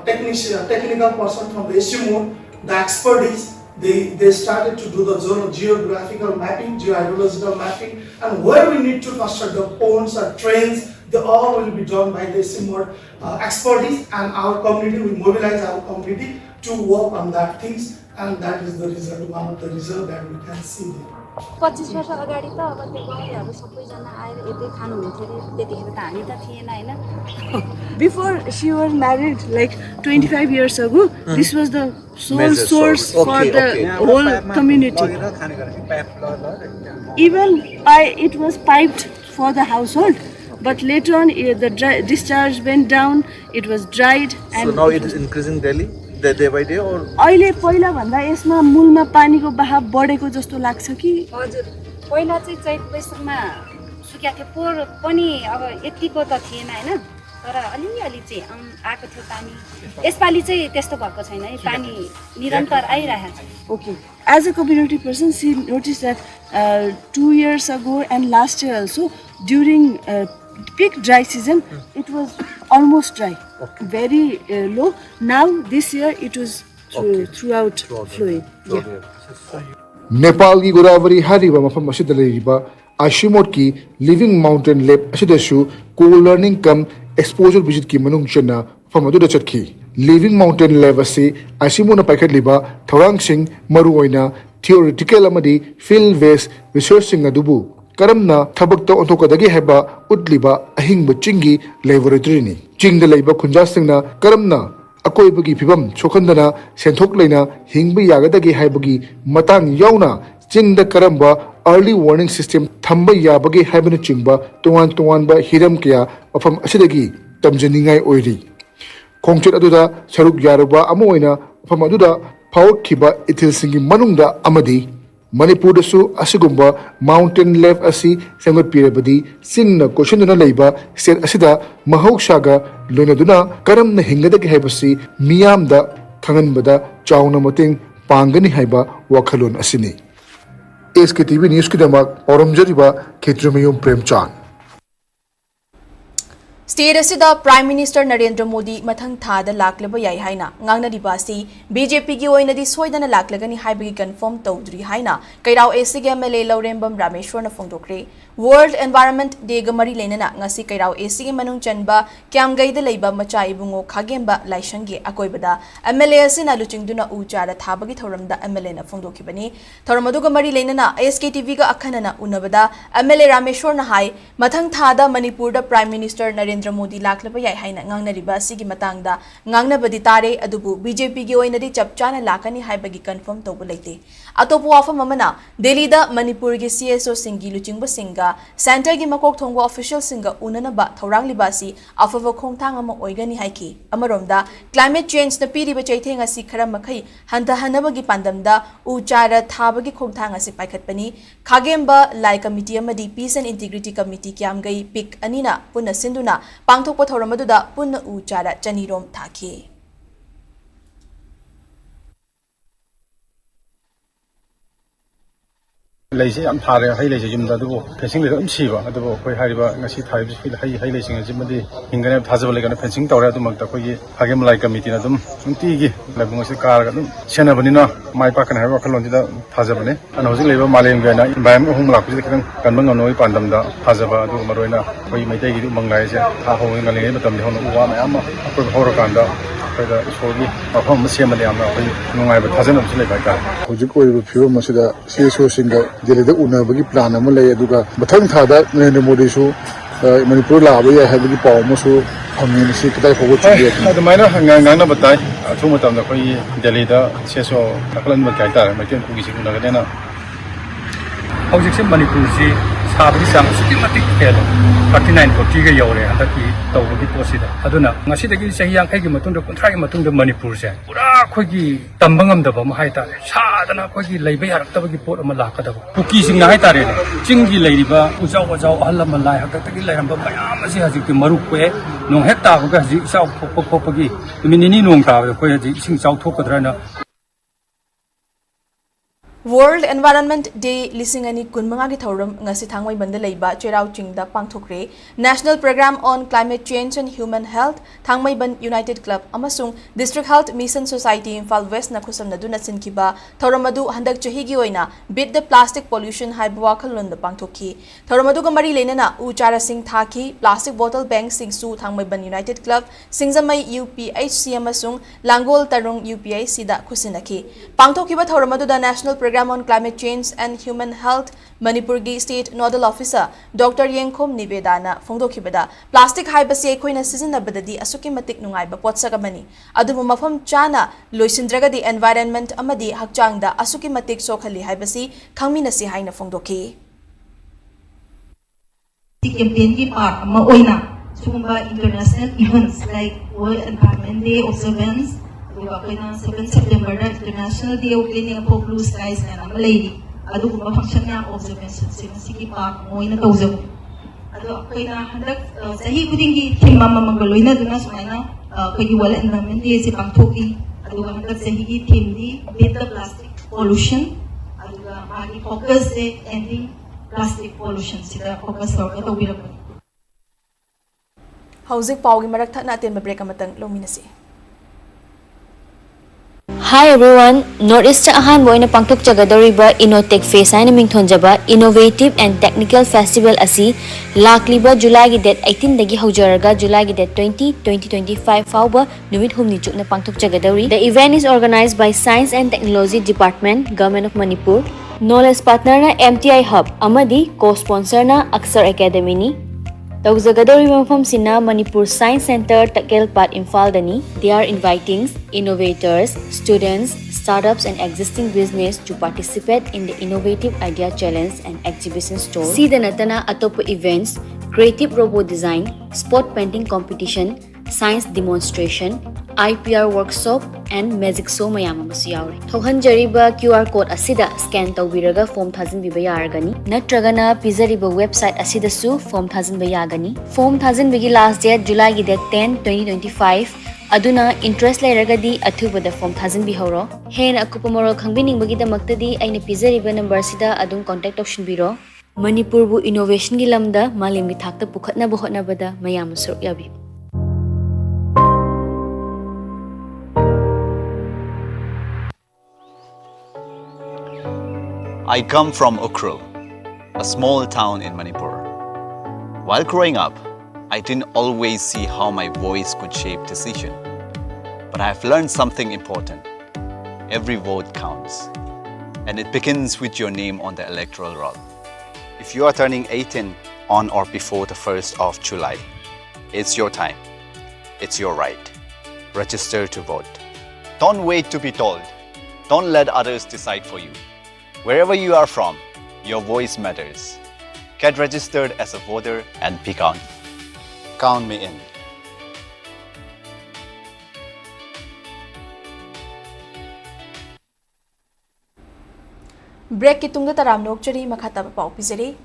S17: technical person from the SUMO, the expertise, they started to do the geographical mapping, geohydrological mapping, and where we need to construct the ponds or trains, they all will be done by the SUMO expertise, and our community will mobilize our community to work on that things, and that is the result, one of the result that we can see there.
S18: 25 वर्ष अगाडि त अब त्यो गाउँलेहरू सबैजना आएर यतै खानुहुन्थ्यो रे त्यतिखेर त हामी त थिएन हैन.
S16: Before she was married, like 25 years ago, this was the sole source for the whole community. Even it was piped for the household, but later on the discharge went down, it was dried. And
S19: so now it is increasing daily? Day by day or
S16: अहिले पहिला भन्दा यसमा मूलमा पानीको बहाव बढेको जस्तो लाग्छ कि
S18: हजुर पहिला चाहिँ चैत वैशाखमा सुक्या थियो पोर पनि अब यतिको त थिएन हैन तर अलिअलि चाहिँ आएको थियो पानी यसपालि चाहिँ त्यस्तो भएको छैन है पानी निरन्तर आइरहेको छ.
S16: Okay, as a community person, she noticed that 2 years ago and last year also during peak dry season it was almost dry, very low. Now this year it was throughout flowing.
S15: Nepal ki Godavari hariba mafam asida leriba Ashimot ki Living Mountain Lab asidasu co-learning cum exposure visit ki manung chana famadu da chatki. Living Mountain Lab ase Ashimona paikhat liba thorang sing maru oina theoretical amadi field based researching adubu karamna thabakta ontokadagi heba utliba ahingba chingi laboratory ni chingda leiba khunjasingna karamna akoibagi phibam chokhandana senthok leina hingba yagadagi haibagi matang yauna chingda karamba early warning system thamba yabagi haibana chingba tongan ba hiram kya afam asidagi tamjaningai oiri khongchet aduda saruk yaruba amoina afam aduda phawkhiba ithil singi manungda amadi Manipur dasu asigumba mountain left asi sangot pirabadi sinna questionuna leiba state asida mahausaga loinaduna karamna hingadagi haibasi miyamda khanganbada chauna mating pangani haiba wakhalon asini. SKTV News ki damak oromjariba Khetrumiyum Premchan.
S3: State asida Prime Minister Narendra Modi mathang thada laklaba yai haina ngangnariba si BJP gi oinadi soidana laklagani haibagi confirm tawdri haina kairao AC ge MLA Laurembam Rameshwar na phongdokre. World Environment Day ga mari leinana ngasi kairao AC ge manung chanba kyamgaida leiba macha ibungo khagemba laishangi akoibada MLA asina luchingduna uchara thabagi thoramda MLA na phongdokibani thoramadu ga mari leinana SKTV ga akhanana unabada MLA Rameshwar na hai mathang thada Manipur da Prime Minister Narendra Modi laklaba yai haina ngangnariba sigi matangda ngangnabadi tare adubu BJP gi oinadi chapchana lakani haibagi confirm tawbu leite atopu wafam amana Delhi da Manipur gi CSO singi luchingba singa Center gi makok thongwa official singa unanaba thorang libasi afava khongthang ama oigani haiki amaromda climate change na piriba chaithenga si khara makhai hanta hanabagi pandamda uchara thabagi khongthang asi paikhatpani khagemba lai committee amadi peace and integrity committee kyamgai pik anina punna sinduna pangthokpa thoramaduda punna uchara chanirom thaki.
S20: Lazy am thare hai lazy jum da du fencing le am siba adu khoi hariba ngasi thai hai lazy ngi jimadi hingane thajaba le kana fencing tawra du mak ta khoi hagem lai committee na dum sunti gi labung se kar ga dum sena bani na mai pa kana ha khalon da thajaba ne ana hojing leba malem ga na environment hum la ku kan kan bang noi pandam da thajaba du maroina khoi mai tai gi mangai se ha ho ngi le matam de hon uwa ma am ko hor kan da faida sogi afam masema le am na khoi nungai ba thajan am se le ba ka
S15: hojik koi bu phiro masida CSO singa Delhi unabagi plan ama lay aduga mathang thada Narendra Modi su Manipur la abai hai bagi paw mo su hamni si kadai phogo chhi
S20: admaina ngang na batai athu matam da koi Delhi da seso naklan ma kai tar ma ken ku gi si na ga na हौजिक से मणिपुर से साबगी सांग सुकी मतिक hello 3940 ga yore handaki tawgi posida aduna ngasi dagi sahi yang kai gi matung da kunthra gi matung da manipur se pura khoi gi tambangam da ba ma hai ta sadana khoi gi leibai harak ta gi pot ama la ka da kuki sing na hai ta re ching gi leiriba ujau ujau ahlam ma lai hak ta gi lairam ba mayam asi haji ki maru pe nong hekta ko ga ji sau pok gi minini nong ta ko ji sing sau thok ka dra na
S1: World Environment Day Lisingani Kunmanga ki thorum ngasi thangwai banda leiba Cherau Chingda pangthokre National Program on Climate Change and Human Health Thangmai Ban United Club amasung District Health Mission Society Imphal West na khusam naduna sinkiba thoramadu handak chahi gi oina Beat the Plastic Pollution haiba wakhalon da pangthokhi thoramadu ga mari lenana uchara sing thaki plastic bottle bank sing su Thangmai Ban United Club Singzamai UPHC amasung Langol Tarung UPIC da khusinaki pangthokhiba thoramadu da National Program on Climate Change and Human Health Manipur gi State Nodal Officer Dr. Yengkhom Nivedana phongdokhibada plastic haibase ekhoina sizinabadadi asuki matik nungai ba potsagamani adubu mafam chana loisindragadi environment amadi hakchangda asuki matik sokhali haibasi khangminasi haina phongdokhi
S21: campaign ki part ama oina sumba international events like World Environment Day observance 7 September International Day of Cleaning Up Blue Skies and Malay. Adu kuma function na observation sigi park moina tawzam. Adu kaina handak sahi kudingi thimma mamangaloina duna sumaina kagi World Environment Day se pangthoki. Adu handak sahi ki theme di beat the plastic pollution. Adu magi focus se ending plastic pollution sida focus torka tawbirapani.
S1: Hauzik paugi marak thana ten break amatang lominasi
S22: Hi everyone, Northeast Ahan Boyna Pangtok Jagadoriba Innotech Face and Mingthonjaba Innovative and Technical Festival Asi Lakliba July gi date 18 dagi Haujaraga July gi date 20 2025 Fauba Numit Humni Chukna Pangtok Jagadori. The event is organized by Science and Technology Department, Government of Manipur. Knowledge partner na MTI Hub Amadi co-sponsor na Aksar Academy ni. Tawzagadori mafam sina Manipur Science Center Takel Pat Imphal dani. They are inviting innovators, students, startups and existing business to participate in the Innovative Idea Challenge and Exhibition Store. See the natana atopo events, creative robot design, spot painting competition, science demonstration, IPR workshop and magic show mayam amasu yaure. Thohanjariba QR code asida scan tawbiraga form thajinbiba yaragani natragana pizariba website asida su form thajinba yagani. Form thajinbigi last date July gi date 10 2025 aduna interest lairagadi athubada form thajinbi horo. Hen akupamoro khangbiningbagi damaktadi aina pizariba number sida adum contact option biro. Manipur bu innovation gi lamda malimgi thakta pukhatna bu hotnabada mayam sur yabi.
S23: I come from Electoral, a small town in Manipur. While growing up, I didn't always see how my voice could shape decision. But I've learned something important. Every vote counts. And it begins with your name on the electoral roll. If you are turning 18 on or before the 1st of July, it's your time. It's your right. Register to vote. Don't wait to be told. Don't let others decide for you. Wherever you are from, your voice matters. Get registered as a voter and be counted. Count me in.
S1: Break ki tungda taram nokchari makhataba pau pizari.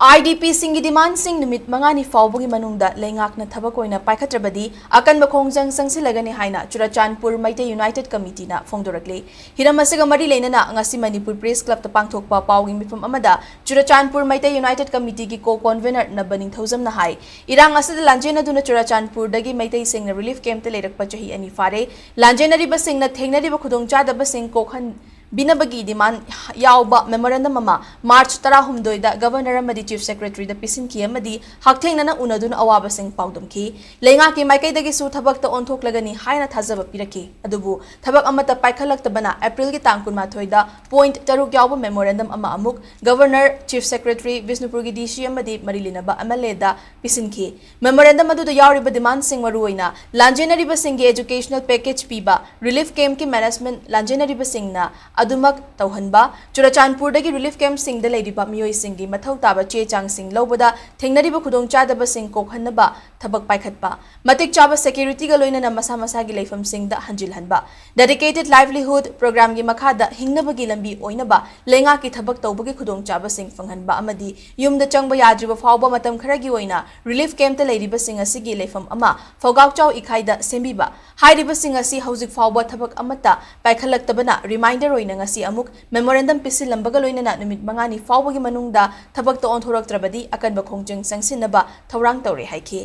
S1: IDP singi demand sing numit mangani faubugi manungda lengak na thabakoina paikhatrabadi akan bakhongjang sangsilagani haina Churachandpur Maite United Committee na phongdorakle hiramasiga mari leinana ngasi Manipur Press Club ta pangthokpa paugi mifam amada Churachandpur Maite United Committee ki co-convener na baning thousam na hai irang asida lanjena duna Churachandpur dagi Maite sing na relief camp te lerakpa chahi ani fare lanjena riba sing na thengnari ba khudongcha da ba sing kokhan Binabagi demand yauba memorandum ama March 18 da Governor amadi Chief Secretary da pisin ki amadi hakthengna unadun awaba sing paudum ki lenga ki maikai dagi su thabak ta onthok lagani haina thajaba piraki adubu thabak amata paikhalak tabana April gi tang 12 da point taruk yauba memorandum ama amuk Governor Chief Secretary Visnupur gi DC amadi marilina ba amale da pisin ki memorandum adu da yauri ba demand sing maruina lanjena riba sing gi educational package piba relief camp ki management lanjena riba sing na adumak tauhanba Churachandpurdagi relief camp sing the lady ba miyoi singi mathau taba che chang sing lobada thengnariba khudong chadaba sing kokhanba thabak paikhatpa matik chaba security ga loina na masa masa gi leifam sing da hanjil hanba dedicated livelihood program gi makhada hingnabagi lambi oinaba lenga ki thabak tawbagi khudong chaba sing fanghanba amadi yumda changba yadriba fawba matam kharagi oina relief camp ta leiriba sing asigi leifam ama fogaw chaw ikhaida sembiba hairiba sing asi hauzik fawba thabak amata paikhalaktabana reminder oina ngasi amuk memorandum pisil lambaga loina na numit mangani fawbagi manungda thabak to onthoraktrabadi akanba khongjeng sangsinaba thawrang tawre haiki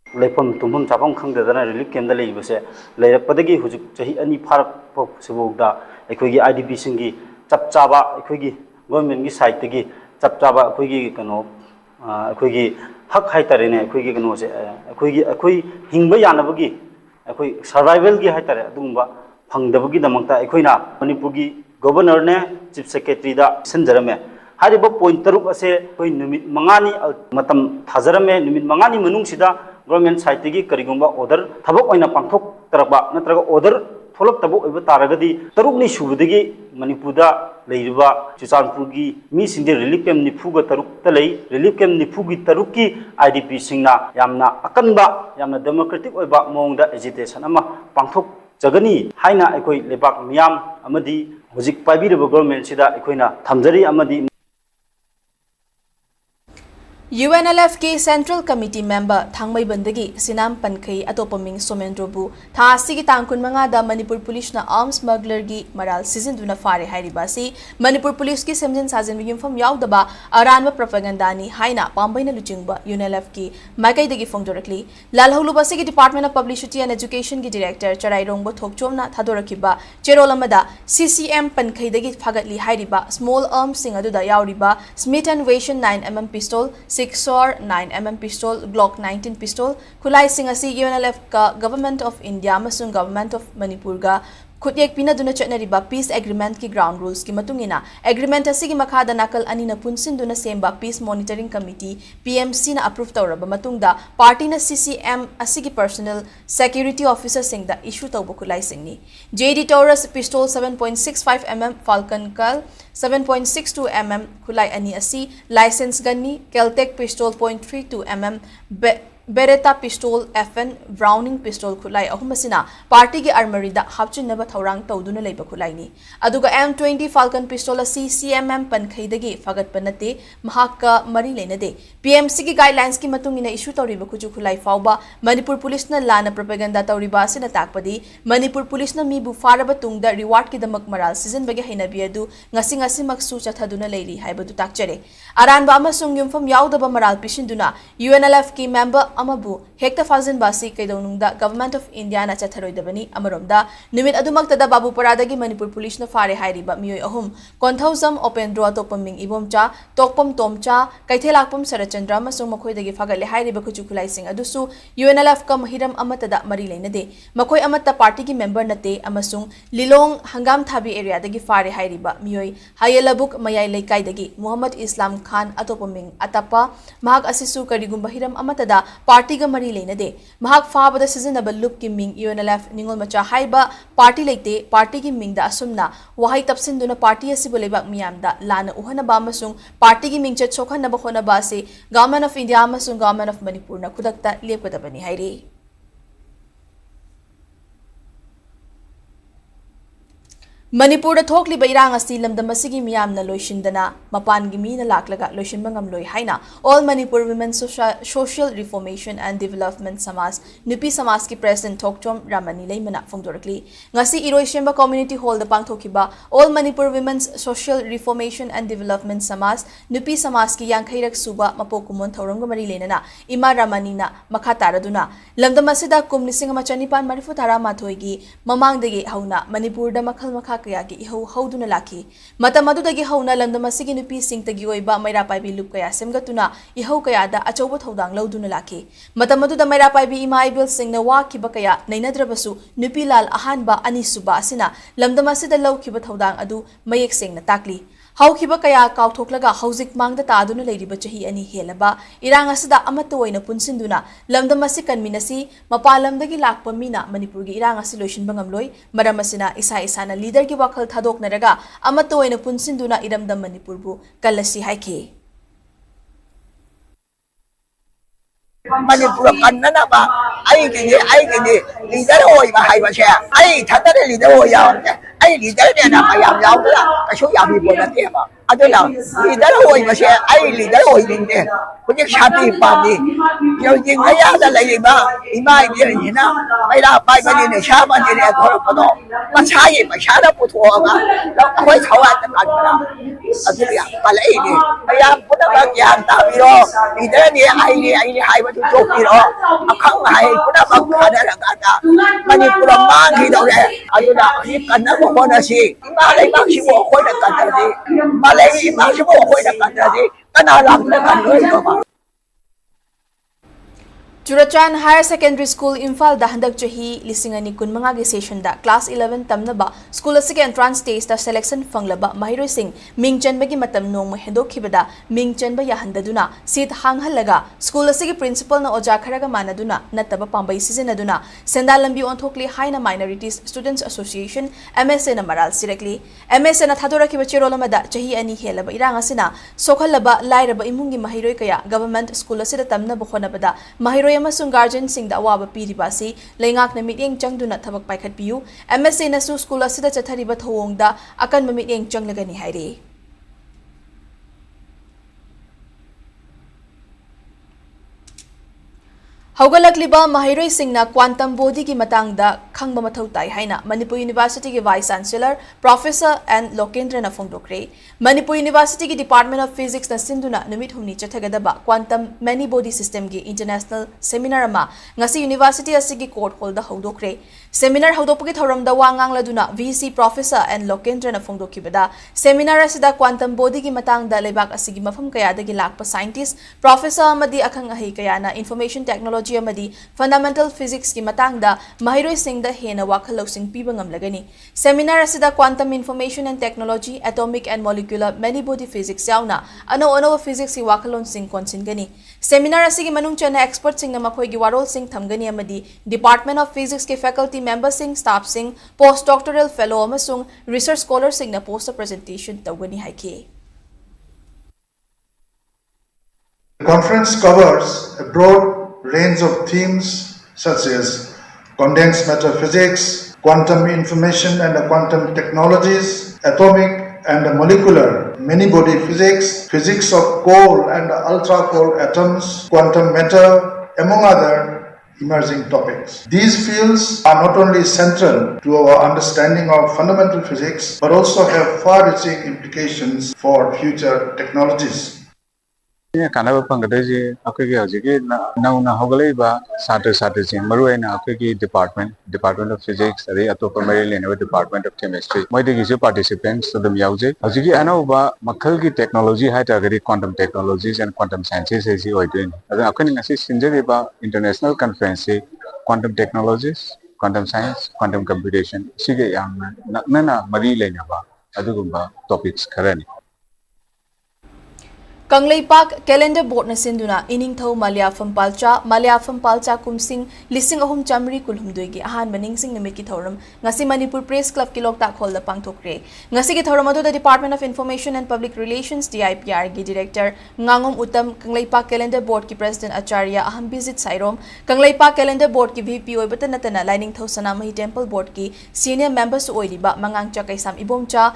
S2: लेफम तुम्हम चाफम खंगदना relief camp लेबसे लेरपदगी हुजुक चही अनि फारक पसबोदा अखोगी आईडीपी सिंगी चपचाबा अखोगी गवर्नमेंट की साइड तगी चपचाबा अखोगी कनो अखोगी हक हाइतरेने अखोगी कनो से अखोई हिंगबा यानबगी अखोई सर्वाइवल की हाइतरे अदुंबा फंगदबगी दमंगता अखोइना मणिपुर की गवर्नर ने चीफ सेक्रेटरी दा संजरमे हारिब पॉइंट तरुक असे कोई निमित मंगानी मतम थाजरमे निमित मंगानी मनुंगसिदा गवर्नमेंट साइड की करिगुंबा ऑर्डर थबक ओइना पांथोक तरबा नत्रगा ऑर्डर थोलक तबक ओइबा तारगदी तरुकनी सुबदगी मणिपुरदा लेरिबा चुचानपुरगी मी सिंदे रिलीफ कैम्प निफुगा तरुक तलै रिलीफ कैम्प निफुगी तरुककी आईडीपी सिंगना यामना अकनबा यामना डेमोक्रेटिक ओइबा मोंगदा एजिटेशन अमा पांथोक जगनी हाइना अखोई लेबाक मियाम अमदी हुजिक पाइबिरबा गवर्नमेंट सिदा अखोइना थमजरी अमदी
S1: UNLF के सेंट्रल कमिटी मेंबर थांगमई बंदगी सिनाम पनखई अतोपमिंग सोमेंद्रोबु था सिगी तांकुन मंगादा मणिपुर पुलिस ना आर्म स्मगलर की मराल सिजनदुना फारे हाइरिबासी मणिपुर पुलिस की सेमजन साजन युमफम यावदबा अरानबा प्रोपेगेंडानी हाइना पांबैना लुचिंगबा UNLF की माइकैदगी फोंगदोरकली लालहौलुबासी की department of publicity and education की डायरेक्टर चराइरोंगबो थोकचोमना थादोरखिबा चेरोल अमदा CCM पनखईदगी फागतली हाइरिबा स्मॉल आर्म्स सिंग अदुदा यावरिबा स्मिथ एंड वेशन 9mm पिस्तौल 6 9mm पिस्तौल ग्लॉक 19 पिस्तौल खुलाई सिंह असी UNLF का गवर्नमेंट ऑफ इंडिया अमसुंग गवर्नमेंट ऑफ मणिपुर का खुद पिनदुना चटनरिबा पीस एग्रीमेंट की ग्राउंड रूल्स की मतुंगिना एग्रीमेंट असिगी मखादा नाकल अनिना पुनसिंदुना सेम्बा पीस मॉनिटरिंग कमिटी PMC ना अप्रूव तौरबा मतुंगदा पार्टी ना CCM असिगी पर्सनल सिक्योरिटी ऑफिसर सिंगदा इशू तौबा खुलाई सिंगनी JD Taurus पिस्तौल 7.65mm फाल्कन कल 7.62mm खुलाई अनि असी लाइसेंस गन्नी केल्टेक पिस्तौल 0.32mm बेरेटा पिस्तौल FN ब्राउनिंग पिस्तौल खुलाई अहुमसिना पार्टी की आर्मरीदा हापचिनबा थौरांग तौदुना लेबा खुलाइनी अदुगा M20 फाल्कन पिस्तौल असी CMM पनखैदगी फगतपा नते महाका मरी लेनदे PMC की गाइडलाइंस की मतुंगिना इशू तौरिबा खुजु खुलाई फावबा मणिपुर पुलिस न लाना प्रोपेगेंडा तौरिबा सिना ताकपदी मणिपुर पुलिस न मीबु फारबा तुंगदा रिवार्ड की दमक मराल सीजन बगे हैनबी अदु ngasi ngasi maksu chathaduna leiri haibadu takchare aranba amasung yumfam yaudaba maral pisinduna UNLF की member amabu hekta fazin basi kaidonungda government of India na chatharoidabani amaromda numit adumaktada babu paradagi manipur police na fare hairiba miyoi ahum konthausam open draw topaming ibomcha tokpam tomcha kaithelakpam sarachandra amasung makhoidagi fagale hairiba kuchukulai sing adusu UNLF ka mahiram amatada mari leinade makhoi amatta party ki member nate amasung lilong hangam thabi area dagi fare hairiba miyoi hayalabuk mayai leikaidagi Muhammad Islam Khan atopaming atapa mahak asisu karigum bahiram amatada party का मरी लेनदे महाक फाबदा सिजनब loop की Ming UNLF निंगोल मचा हाइबा party लेते party की Ming दा असुमना वहाई तपसिंदुना party असिबु लेबाक मियामदा लाना उहनबा अमसुंग party की मिंग चत सोखनबा होनबा से गवर्नमेंट ऑफ इंडिया अमसुंग गवर्नमेंट ऑफ मणिपुर ना खुदकता लेपकदबनी हाइरे मणिपुर थोकलिबा इरांग असि लमदम असिगी मियामना लोइशिंदना मपानगी मीना लाकलगा लोइशिनबा ngamloi हाइना all Manipur women social reformation and development Samaj Nupi Samaj की प्रेसिडेंट थोकचोम रामनी लेमना फोंगदोरकली ngasi इरोइशेंबा कम्युनिटी हॉल द पांगथोखिबा all Manipur women social reformation and development Samaj Nupi Samaj की यांखैरक सुबा मपोकुमोन थौरंग मरी लेनना इमा रामनीना मखा तारदुना लमदम असिदा कुमनिसिंग मचनिपान मरिफु तारा माथोइगी ममांगदगी हौना मणिपुर द मखल मखा कया की इहो हौदुना लाखी मतम अदुदगी हौना लमदम असिगी नुपी सिंगतगी ओइबा मैरा पाइबी लुप कया सेमगतुना इहो कयादा अचौबा थौदांग लौदुना लाखी मतम अदुदा मैरा पाइबी इमा आइबिल सिंगना वाखिबा कया नैनद्रबसु नुपी लाल अहानबा अनिसुबा असिना लमदम असिदा लौखिबा थौदांग अदु मयेक सेंगना ताकली
S3: Haukiba kaya kauthokhlaga hauzik mangda taaduna leiriba chahi ani helaba irang asida amata oina punsinduna lamdam asi kanminasi mapalamdagi lakpa mina Manipur gi irang asi loishinba ngamloi maram asina isa isana leader gi wakhal thadoknaraga amata oina punsinduna iramdam Manipur bu kallasi haike
S4: Manipur kannana ba ai gini leader oi ba hai ba che ai thadare leader oi ya ai leader ne na mayam yaw da kashu ya bi bo na te ba aduna leader oi ba che ai leader oi ning ne kujik shati pa ni yo jing aya da lai ba imai ni ni na ai la pai ba ni ne sha ba ni ne ko ko do ma cha yi ma sha da pu thuo ba lo khoi chao a ta kan ba adu ya ba lai ni aya pu da ba gyan ta bi ro leader ni ai ni hai ba tu chok ni ro akhang hai pu da ba ka da la ka ta Manipur mang hi do le aduna hi kan na ko na si ma lai ba si bo khoi da kan da di ma lai ma si bo khoi da kan da di kana lam da kan loi ko ba
S3: Churachan Higher Secondary School Imphal da handak chahi lisingani kunmanga gi session da class 11 tamnaba school asige entrance test da selection fanglaba mahiroi sing mingchan bagi matam nong hendok khibada mingchan ba yahandaduna seat hanghalaga school asige principal na oja kharaga manaduna nataba pambai sizinaduna senda lambi onthokli haina minorities students association MSA na maral sirekli MSA na thadora khiba chirolama da chahi ani helaba irang asina sokhalaba lairaba imungi mahiroi kaya government school asida tamna bokhonabada mahiroi amasung guardian sing da awaba piriba si leingak na mityeng changduna thabak paikhat piu MSA na su school asida chathariba thawong da akan mamityeng changlagani haire Haugalakliba mahiroi singna quantum body ki matangda khangba mathau tai haina Manipur University ki Vice Chancellor Professor N Lokendra na phongdokre Manipur University ki Department of Physics na sinduna numit humni chathagadaba quantum many body system ki international seminar ama ngasi university asigi court hall da haudokre seminar haudopagi thoramda wangang laduna VC Professor N Lokendra na phongdokibada seminar asida quantum body ki matangda lebak asigi mafam kaya dagi lakpa scientist professor amadi akhang ahi kaya na information technology amadi fundamental physics ki matangda mahiroi singda hena wakhal losing piba ngamlagani seminar asida quantum information and technology atomic and molecular many body physics yauna ano physics ki wakhalon sing konsingani seminar asigi manung chana expert sing na makhoi gi warol sing thamgani amadi department of physics ki faculty member sing staff sing postdoctoral fellow amasung research scholar sing na poster presentation tawgani haike
S15: The conference covers a broad range of themes such as condensed matter physics, quantum information and quantum technologies, atomic and molecular many body physics, physics of cold and ultra cold atoms, quantum matter, among other emerging topics. These fields are not only central to our understanding of fundamental physics but also have far-reaching implications for future technologies.
S5: Kanaba pangadaji akhigi hojiki nauna hogalaiba satra satrajin maruaina akhigi department of physics ade atopa mari lenaba department of chemistry moidagi je participants adum yauje hojiki anauba makhalgi technology haitagari quantum technologies and quantum sciences esi oidin adu akhini ngasi sinjariba international conference quantum technologies quantum science quantum computation sige yamna naknana mari lenaba adugumba topics kharani
S3: Kanglaipak calendar board na sinduna iningthau Malyafam Palcha kumsing lising ahum chamri kulhumdoigi ahan maningsing namit ki thoram ngasi Manipur Press Club ki lokta khol da pangthokre ngasi ki thoram adu the Department of Information and Public Relations DIPR gi director Ngangom Uttam Kanglaipak calendar board ki president Acharya aham visit Sairom Kanglaipak calendar board ki VP oibata natana Lainingthau Sanamahi temple board ki senior members oiriba mangangcha kaisam ibomcha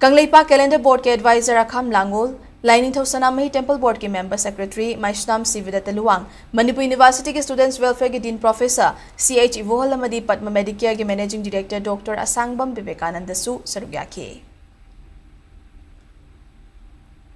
S3: Kanglaipak calendar board ke advisor Akham Langol Lainingthau Sanamahi Temple Board के member secretary Maishnam Sivida Taluang, Manipur University के students welfare के dean professor CH Ivohal amadi Padma Medicare के managing director Dr. Asangbam Vivekananda Su sarugya ke.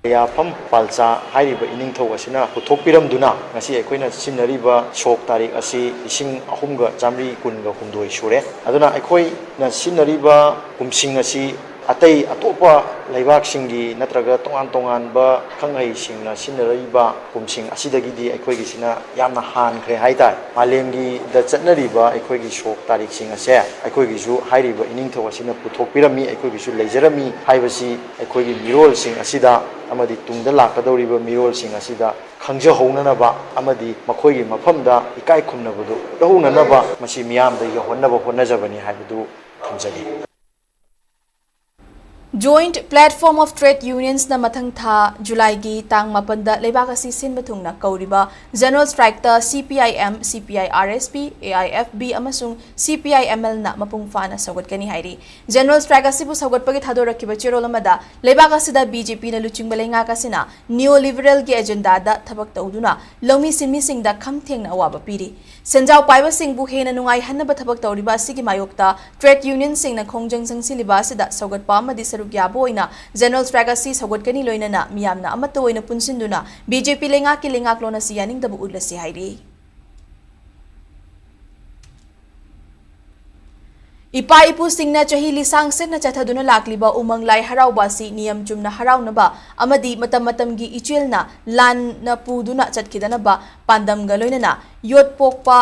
S6: Malyafam Palcha hairiba iningthau asina puthokpiramduna ngasi aikoina simnariba shok tarik asi ising ahumga jamri kunga humdoi sure aduna aikoi na simnariba kumsing asi ꯑꯇꯩ ꯑꯇꯣꯞꯄ ꯂꯩꯕꯥꯛꯁꯤꯡꯒꯤ ꯅꯠꯇ꯭ꯔꯒ ꯇꯣꯉꯥꯟ ꯇꯣꯉꯥꯟꯕ ꯈꯪꯍꯩꯁꯤꯡꯅ ꯁꯤꯟꯅꯔꯤꯕ ꯀꯨꯝꯁꯤꯡ ꯑꯁꯤꯗꯒꯤꯗꯤ ꯑꯩꯈꯣꯏꯒꯤꯁꯤꯅ ꯌꯥꯝꯅ ꯍꯥꯟꯈ꯭ꯔꯦ ꯍꯥꯏꯇꯥꯔꯦ ꯃꯥꯂꯦꯝꯒꯤꯗ ꯆꯠꯅꯔꯤꯕ ꯑꯩꯈꯣꯏꯒꯤ ꯁꯣꯛ ꯇꯥꯔꯤꯛꯁꯤꯡ ꯑꯁꯦ ꯑꯩꯈꯣꯏꯒꯤꯁꯨ ꯍꯥꯏꯔꯤꯕ ꯏꯅꯤꯡꯊꯧ ꯑꯁꯤꯅ ꯄꯨꯊꯣꯛꯄꯤꯔꯝꯃꯤ ꯑꯩꯈꯣꯏꯒꯤꯁꯨ ꯂꯩꯖꯔꯝꯃꯤ ꯍꯥꯏꯕꯁꯤ ꯑꯩꯈꯣꯏꯒꯤ ꯃꯤꯔꯣꯜꯁꯤꯡ ꯑꯁꯤꯗ ꯑꯃꯗꯤ ꯇꯨꯡꯗ ꯂꯥꯛꯀꯗꯧꯔꯤꯕ ꯃꯤꯔꯣꯜꯁꯤꯡ ꯑꯁꯤꯗ ꯈꯪꯖꯍꯧꯅꯅꯕ ꯑꯃꯗꯤ ꯃꯈꯣꯏꯒꯤ ꯃꯐꯝꯗ ꯏꯀꯥꯏ ꯈꯨꯝꯅꯕꯗꯨ ꯎꯠꯍꯧꯅꯅꯕ ꯃꯁꯤ ꯃꯤꯌꯥꯝꯗ ꯌꯧꯍꯟꯅꯕ ꯍꯣꯠꯅꯖꯕꯅꯤ ꯍꯥꯏꯕꯗꯨ ꯊꯝꯖꯒꯦ
S3: Joint Platform of Trade Unions na mathang tha July gi tang mapanda leibak asi sinba thungna kauriba General Strike ta CPIM, CPI RSP, AIFB amasung CPI ML na mapung fana sagot kani hairi General Strike asi bu sagot pagi thadораkiba chirol amada leibak asida BJP na luchingba lenga kasina neoliberal gi agenda da thabak tauduna lomi sinmi singda khamtheng na awaba piri Senjau paiba singbu hena nungai hanna thabak tauriba asigi mayokta trade union sing na khongjang sangsiliba asida sagot pa amadi Yaboina, General Strike asi sagot kani loinana miyamna amato oina punsinduna BJP lenga ki lenga klona siyaning dabu ulasi hairi Ipa ipu singna chahi lisang senna chathaduna lakliba umang lai harauba si niyam chumna haraunaba amadi matam gi ichilna lan na puduna chatkidana pandam galoinana yot pokpa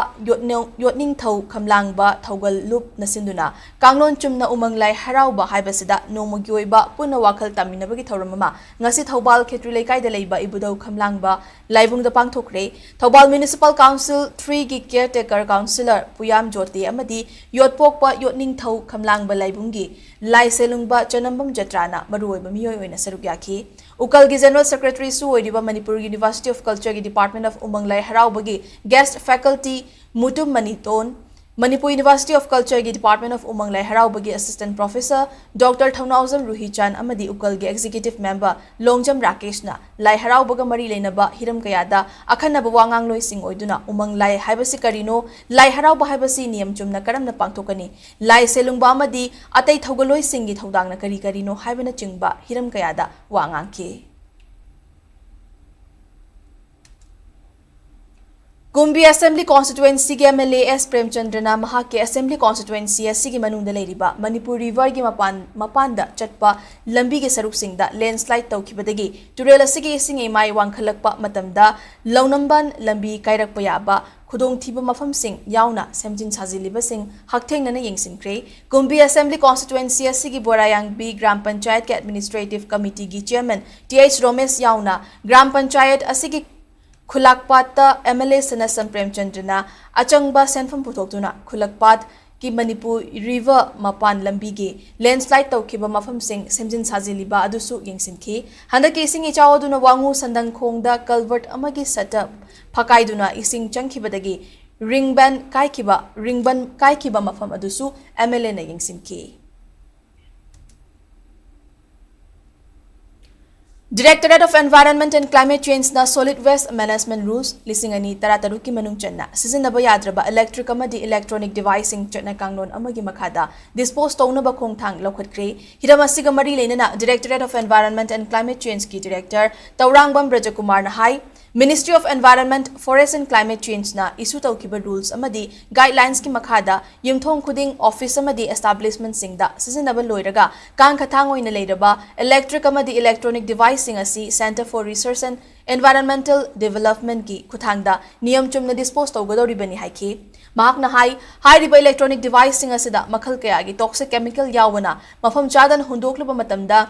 S3: yotning thau khamlangba thaugal lup nasinduna kanglon chumna umang lai harauba haibasida nomogi oiba puna wakhal taminabagi thauramama ngasi Thaubal Khetri Lekai da leiba ibudau khamlangba laibung da pangthokre Thaubal Municipal Council 3 gi caretaker councillor Puyam Jyoti amadi yot pokpa yotning thau khamlangba laibungi lai selungba chanambam jatrana maruoiba miyoi oina saruk yakhi Ukal gi General Secretary su oidiba Manipur University of Culture gi Department of Umang Lai Haraubagi guest faculty Mutum Maniton Manipur University of Culture gi Department of Umang Lai Haraubagi Assistant Professor Dr. Thaunauzam Ruhichan amadi Ukal gi Executive Member Longjam Rakesh na Lai Haraubaga mari leinaba hiram kayada akhanaba wangang loising oiduna Umang Lai haibasi karino Lai Harauba haibasi niyam chumna karamna pangthokani Lai selungba amadi atai thaugaloi singi thaudangna karino haibana chingba hiram kayada wangang ki Kumbi Assembly Constituency के MLA S Premchandra महा के Assembly Constituency असि मनुंग लेरिबा Manipur River की मपान चटपा लंबी के सरुक सिंगदा landslide तौखिबदगी तुरेल असि सिंग एमाई वांखलकपा मतमदा लौनंबन लंबी कायरकपा याबा खुदोंग थिबा मफम सिंग यावना सेमजिन साजिलिबा सिंग हकथेंगना येंगसिनख्रे कुंबी असेंबली कॉन्स्टिट्युएंसी असि की बोरायांगबी ग्राम पंचायत के एडमिनिस्ट्रेटिव कमिटी की चेयरमैन TH रोमेश यावना ग्राम पंचायत असि की खुलाकपात MLA सनसम प्रेमचंद्रना अचंगबा सेंफम पुथोक्तुना खुलाकपात की मणिपुर रिवर मपान लंबी के लैंडस्लाइड तौखिबा मफम सिंग सेमजिन साजिलिबा अदुसु येंगसिनखि हंदक इसिंग इचावदुना वांगु संदंग खोंगदा कल्वर्ट अमगी सेटअप फकाइदुना इसिंग चंखिबदगी रिंगबन काइखिबा मफम अदुसु MLA ना येंगसिनखि Directorate of Environment and Climate Change na Solid Waste Management Rules lising ani tarataru ki manung channa sizinaba yadraba electric amadi electronic device channa kanglon amagi makhada dispose townaba khongthang lokhatkre hiramasiga mari leinana Directorate of Environment and Climate Change ki Director Taurangbam Brajakumar na hai Ministry of Environment, Forest and Climate Change na issue tawkiba rules amadi guidelines ki makhada yumthong khuding office amadi establishment singda sizinaba loiraga kang khathang oina leiraba electric amadi electronic device sing asi Center for Research and Environmental Development ki khuthangda niyam chumna dispose tawgadori bani haiki mahakna hai riba electronic device sing asida makhal kaya gi toxic chemical yawana mafam chadan hundokluba matamda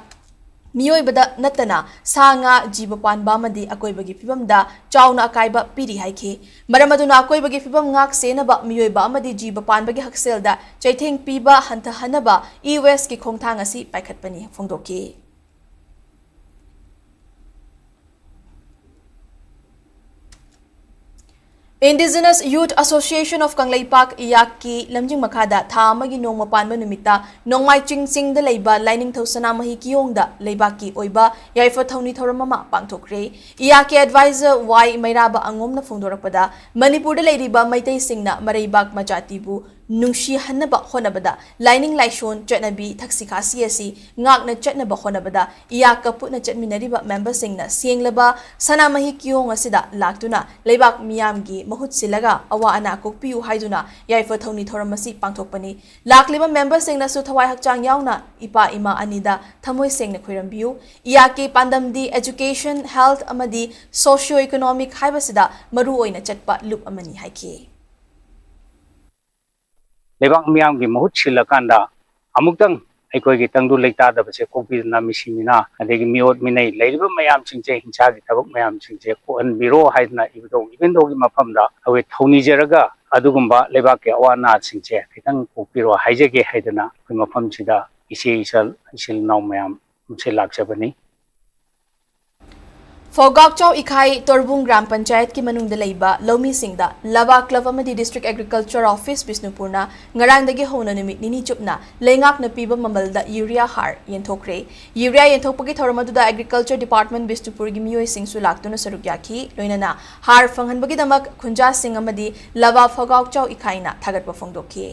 S3: मियोइबदा नतना साnga जीव पानबा मदि अकोइबगी फिबमदा Chowna अकाइबा पिरि हाइखे मरमदुना अकोइबगी फिबम ngak senaba मियोइबा मदि जीव पानबगी हक्सेलदा चैथेंग पिबा हंथहनबा e-waste की खोंगथांग असि पाइखतपनि फोंदोकी Indigenous Youth Association of Kanglaipak Iyaki Lamjing Makada Thamagi Nongma Panba Numita Nongmai Chingsing the Leiba Lining Thosana Mahi Kiyongda Leibaki Oiba Yaifa Thoni Thoramama Pangtokre Iyaki Advisor Y Mairaba Angomna Fondorapada Manipur the Ladiba Maitei Singna Maraibak Majatibu ꯅꯨꯡꯁꯤ ꯍꯟꯅꯕ ꯍꯣꯠꯅꯕꯗ ꯂꯥꯏꯅꯤꯡ lesson ꯆꯠꯅꯕꯤ ꯊꯛꯁꯤ ꯈꯥꯁꯤ ꯑꯁꯤ ꯉꯥꯛꯅ ꯆꯠꯅꯕ ꯍꯣꯠꯅꯕꯗ ꯏꯌꯥꯛꯀ ꯄꯨꯟꯅ ꯆꯠꯃꯤꯟꯅꯔꯤꯕ ꯃꯦꯝꯕꯔꯁꯤꯡꯅ ꯁꯦꯡꯂꯕ ꯁꯅꯥꯃꯍꯤ ꯀꯤꯌꯣꯡ ꯑꯁꯤꯗ ꯂꯥꯛꯇꯨꯅ ꯂꯩꯕꯥꯛ ꯃꯤꯌꯥꯝꯒꯤ ꯃꯍꯨꯠ ꯁꯤꯜꯂꯒ ꯑꯋꯥ ꯑꯅꯥ ꯀꯣꯛꯄꯤꯌꯨ ꯍꯥꯏꯗꯨꯅ ꯌꯥꯏꯐ ꯊꯧꯅꯤ ꯊꯧꯔꯝ ꯑꯁꯤ ꯄꯥꯡꯊꯣꯛꯄꯅꯤ ꯂꯥꯛꯂꯤꯕ ꯃꯦꯝꯕꯔꯁꯤꯡꯅꯁꯨ ꯊꯋꯥꯏ ꯍꯛꯆꯥꯡ ꯌꯥꯎꯅ ꯏꯄꯥ ꯏꯃꯥ ꯑꯅꯤꯗ ꯊꯃꯣꯏ ꯁꯦꯡꯅ ꯈꯣꯏꯔꯝꯕꯤꯌꯨ ꯏꯌꯥꯛꯀꯤ ꯄꯥꯟꯗꯝꯗꯤ एजुकेशन हेल्थ अमदी सोशियो इकोनॉमिक हाइबसिदा मरु ओइना चटपा लुप अमनी हाइखी
S7: लेबाक मियाम की महुत सिलकांदा अमुक्तंग अखोगी तंगदु लेतादबसे कोपीना मिसिमिना अदेगी मियोत मिनै लेरिबा मयाम सिंचे हिंसागी थबक मयाम सिंचे कोहन बिरो हाइदना इबेंदोगी मफमदा अवे थौनिजरगा अदुगुंबा लेबाक के अवाना सिंचे खितंग कोपीरो हाइजेगे हाइदना कोइ मफमसिदा इसे इसल नाव मयाम से लाक्सबनी
S3: फोगाकचौ इखाई तोरबुंग ग्राम पंचायत की मनुंग लेबा लौमी सिंगदा लवा क्लब अमदी डिस्ट्रिक्ट एग्रीकल्चर ऑफिस बिष्णुपुरना ngaraangdagi hona numit nini chupna leingak na piba mamalda urea har yenthokre urea yenthokpagi thoromaduda agriculture department Bishnupur gi miyoi singsu laktuna saruk yakhi loinana har phanghanbagi damak khunja sing amadi lava fogaukchau ikhaina thagatpa phongdokhi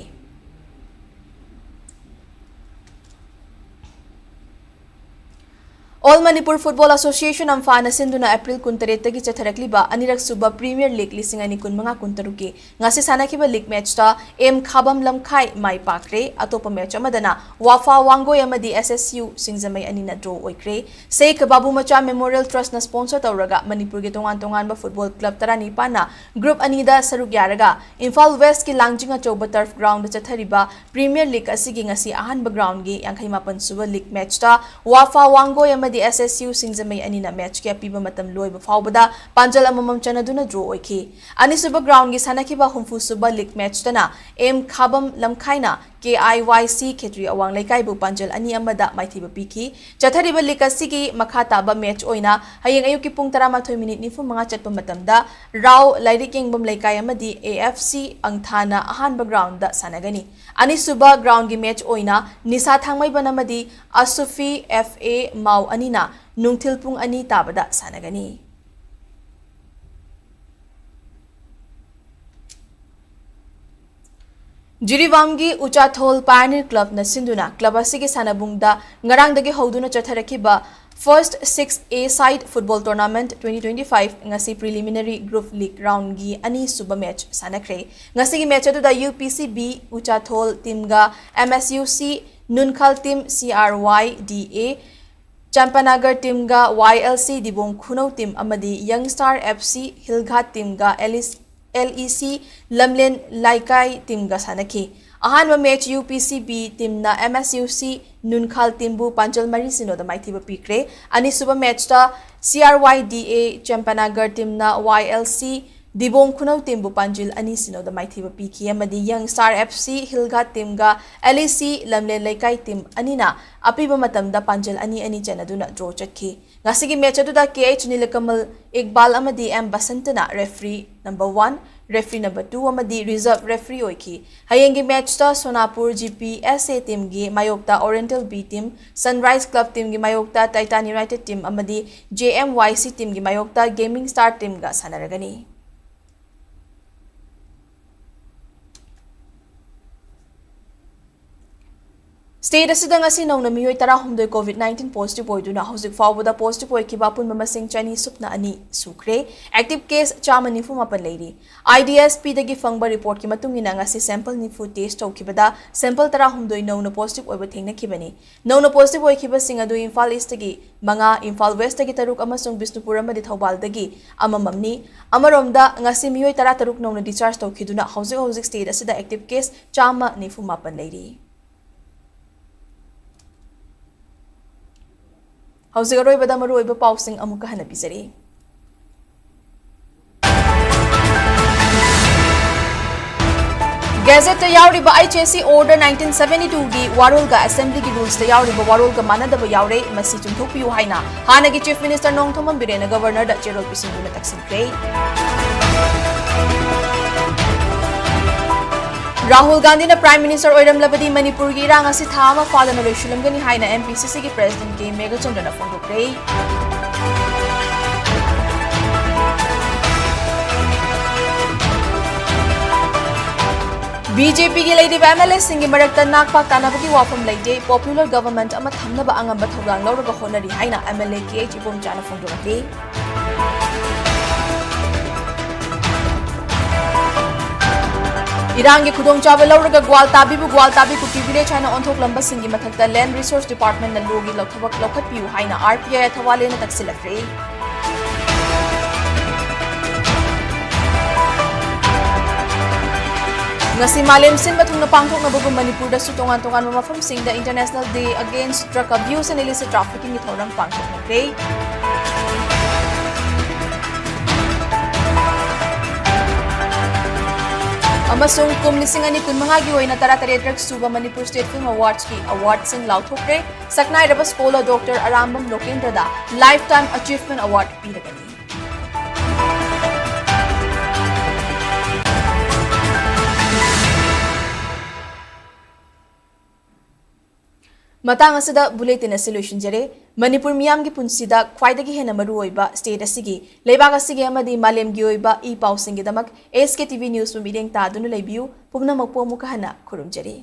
S3: All Manipur Football Association Amphana Sinduna April Kuntaretagi Chatharakliba Anirak Suba Premier League Lisingani Kunmanga Kuntaruki Ngasi Sanakiba League match ta M Khabam Lamkhai Mai Pakre Atopa match amadana Wafa Wango Yamadi SSU Singzamai Anina draw oikre Sheikh Babu Macha Memorial Trust na sponsor tawraga Manipur gi tongan ba football club tarani pana group anida saruk yaraga Imphal West ki Langjinga Choba turf ground chathariba Premier League asigi ngasi ahanba ground gi 58 suba league match ta Wafa Wango Yamadi the SSU Singzamai Anina match ke piba matam loi ba fawbada panjal amamam chanaduna draw oikhi ani suba ground gi sanakiba humfu suba league match tana M Khabam Lamkhaina KIYC Khetri awang laikai bu panjal ani amada maithiba piki chathariba league asigi makhata ba match oina hayeng ayuki pung 13 minute ni fu manga chatpa matamda Rao Lairiking bam laikai amadi AFC Angthana ahanba ground da sanagani ani suba ground gi match oina Nisa Thangmai banamadi Asufi FA Mau Anina Nungthil Pung Ani Tabada Sanagani Jiriwamgi Uchathol Pioneer Club na Sinduna Club asigi sanabungda ngarangdagi hoduna chatharakiba First 6A side football tournament 2025 ngasi preliminary group league round gi ani suba match sanakre ngasi gi match adu da UPCB Uchathol team ga MSUC Nunkhal team CRYDA Champanagar team ga YLC Dibong Khunau team amadi Young Star FC Hilghat team ga LEC Lamlen Laikai team ga sanaki ahanba match UPCB team na MSUC Nunkhal team bu Panjal Mari sino da maithiba pikre ani suba match ta CRYDA Champanagar team na YLC Dibong Khunau team bu Panjil ani sino da maithiba piki amadi Young Star FC Hilghat team ga LEC Lamlen Laikai team anina apiba matamda Panjal ani chanaduna draw chatki ngasigi match adu da KH Nilakamal Iqbal amadi M Basantana referee number 1 referee number 2 amadi reserve referee oiki hayengi match ta Sonapur GPSA team gi mayokta Oriental B team Sunrise Club team gi mayokta Titan United team amadi JMYC team gi mayokta Gaming Star team ga sanaragani State asidang asi nauna miyoi tarahumdoi COVID-19 positive oiduna hauzik fawbada positive oikiba punba masing Chinese supna ani sukre active case chama nifu mapan leiri IDSP dagi fangba report ki matungina ngasi sample nifu test tawkibada sample tarahumdoi nauna positive oiba thengna kibani nauna positive oikiba sing adu Imphal East dagi manga Imphal West dagi taruk amasung Bishnupur amadi Thobal dagi amamamni amaromda ngasi miyoi taruk nauna discharge tawkiduna hauzik state asida active case chama nifu mapan leiri Hauzik aroibada maruoiba pausing amuka hanapizari. Gazette yauriba ICC Order 1972 gi warolga Assembly gi rules ta yauriba warolga manadaba yaure masi chumthopiu haina hanagi Chief Minister Nongthomam Birena Governor da Cherol Pisinguna taksinkrei. Rahul Gandhi na Prime Minister Oiram Labadi Manipur gi irang asi thama fadana loishulamgani haina MPCC gi President K Megachandra na phongdokrei BJP की lady MLA Singh मरक्ता नाकपाक तानाबगी वाफम लेते popular government अमा थमनबा अंगंबा थौरांग लौरगा honorary हाइना MLA की इबोम चाना फोंदोरके इरांग की खुदोंचाबा लौरगा ग्वालताबी कुकी विलेज हाइना ओंथोकलंबा सिंह मथक्ता लैंड रिसोर्स डिपार्टमेंट ना लोगी लौखतपियु हाइना RPI थवालेना तक्सिलक्रे ngasi malim sin bathung na pangthok na bugum Manipur da su tongan mafam sing the International Day Against Drug Abuse and Illicit Trafficking ni thorang pangthok na kay amasung kum lising ani kun mga gi hoina taratare drug suba Manipur State Film Awards ki award sing lauthokre saknai raba scholar Dr. Arambam Lokendra da Lifetime Achievement Award piragani matang asida bulletin solution jare Manipur miyam gi punsida khwaidagi hena maru oiba state asigi leibag asigi amadi malem gi oiba e pau singi damak SKTV news mu mideng ta dunu leibiu pumna makpo mu kahana khurum jare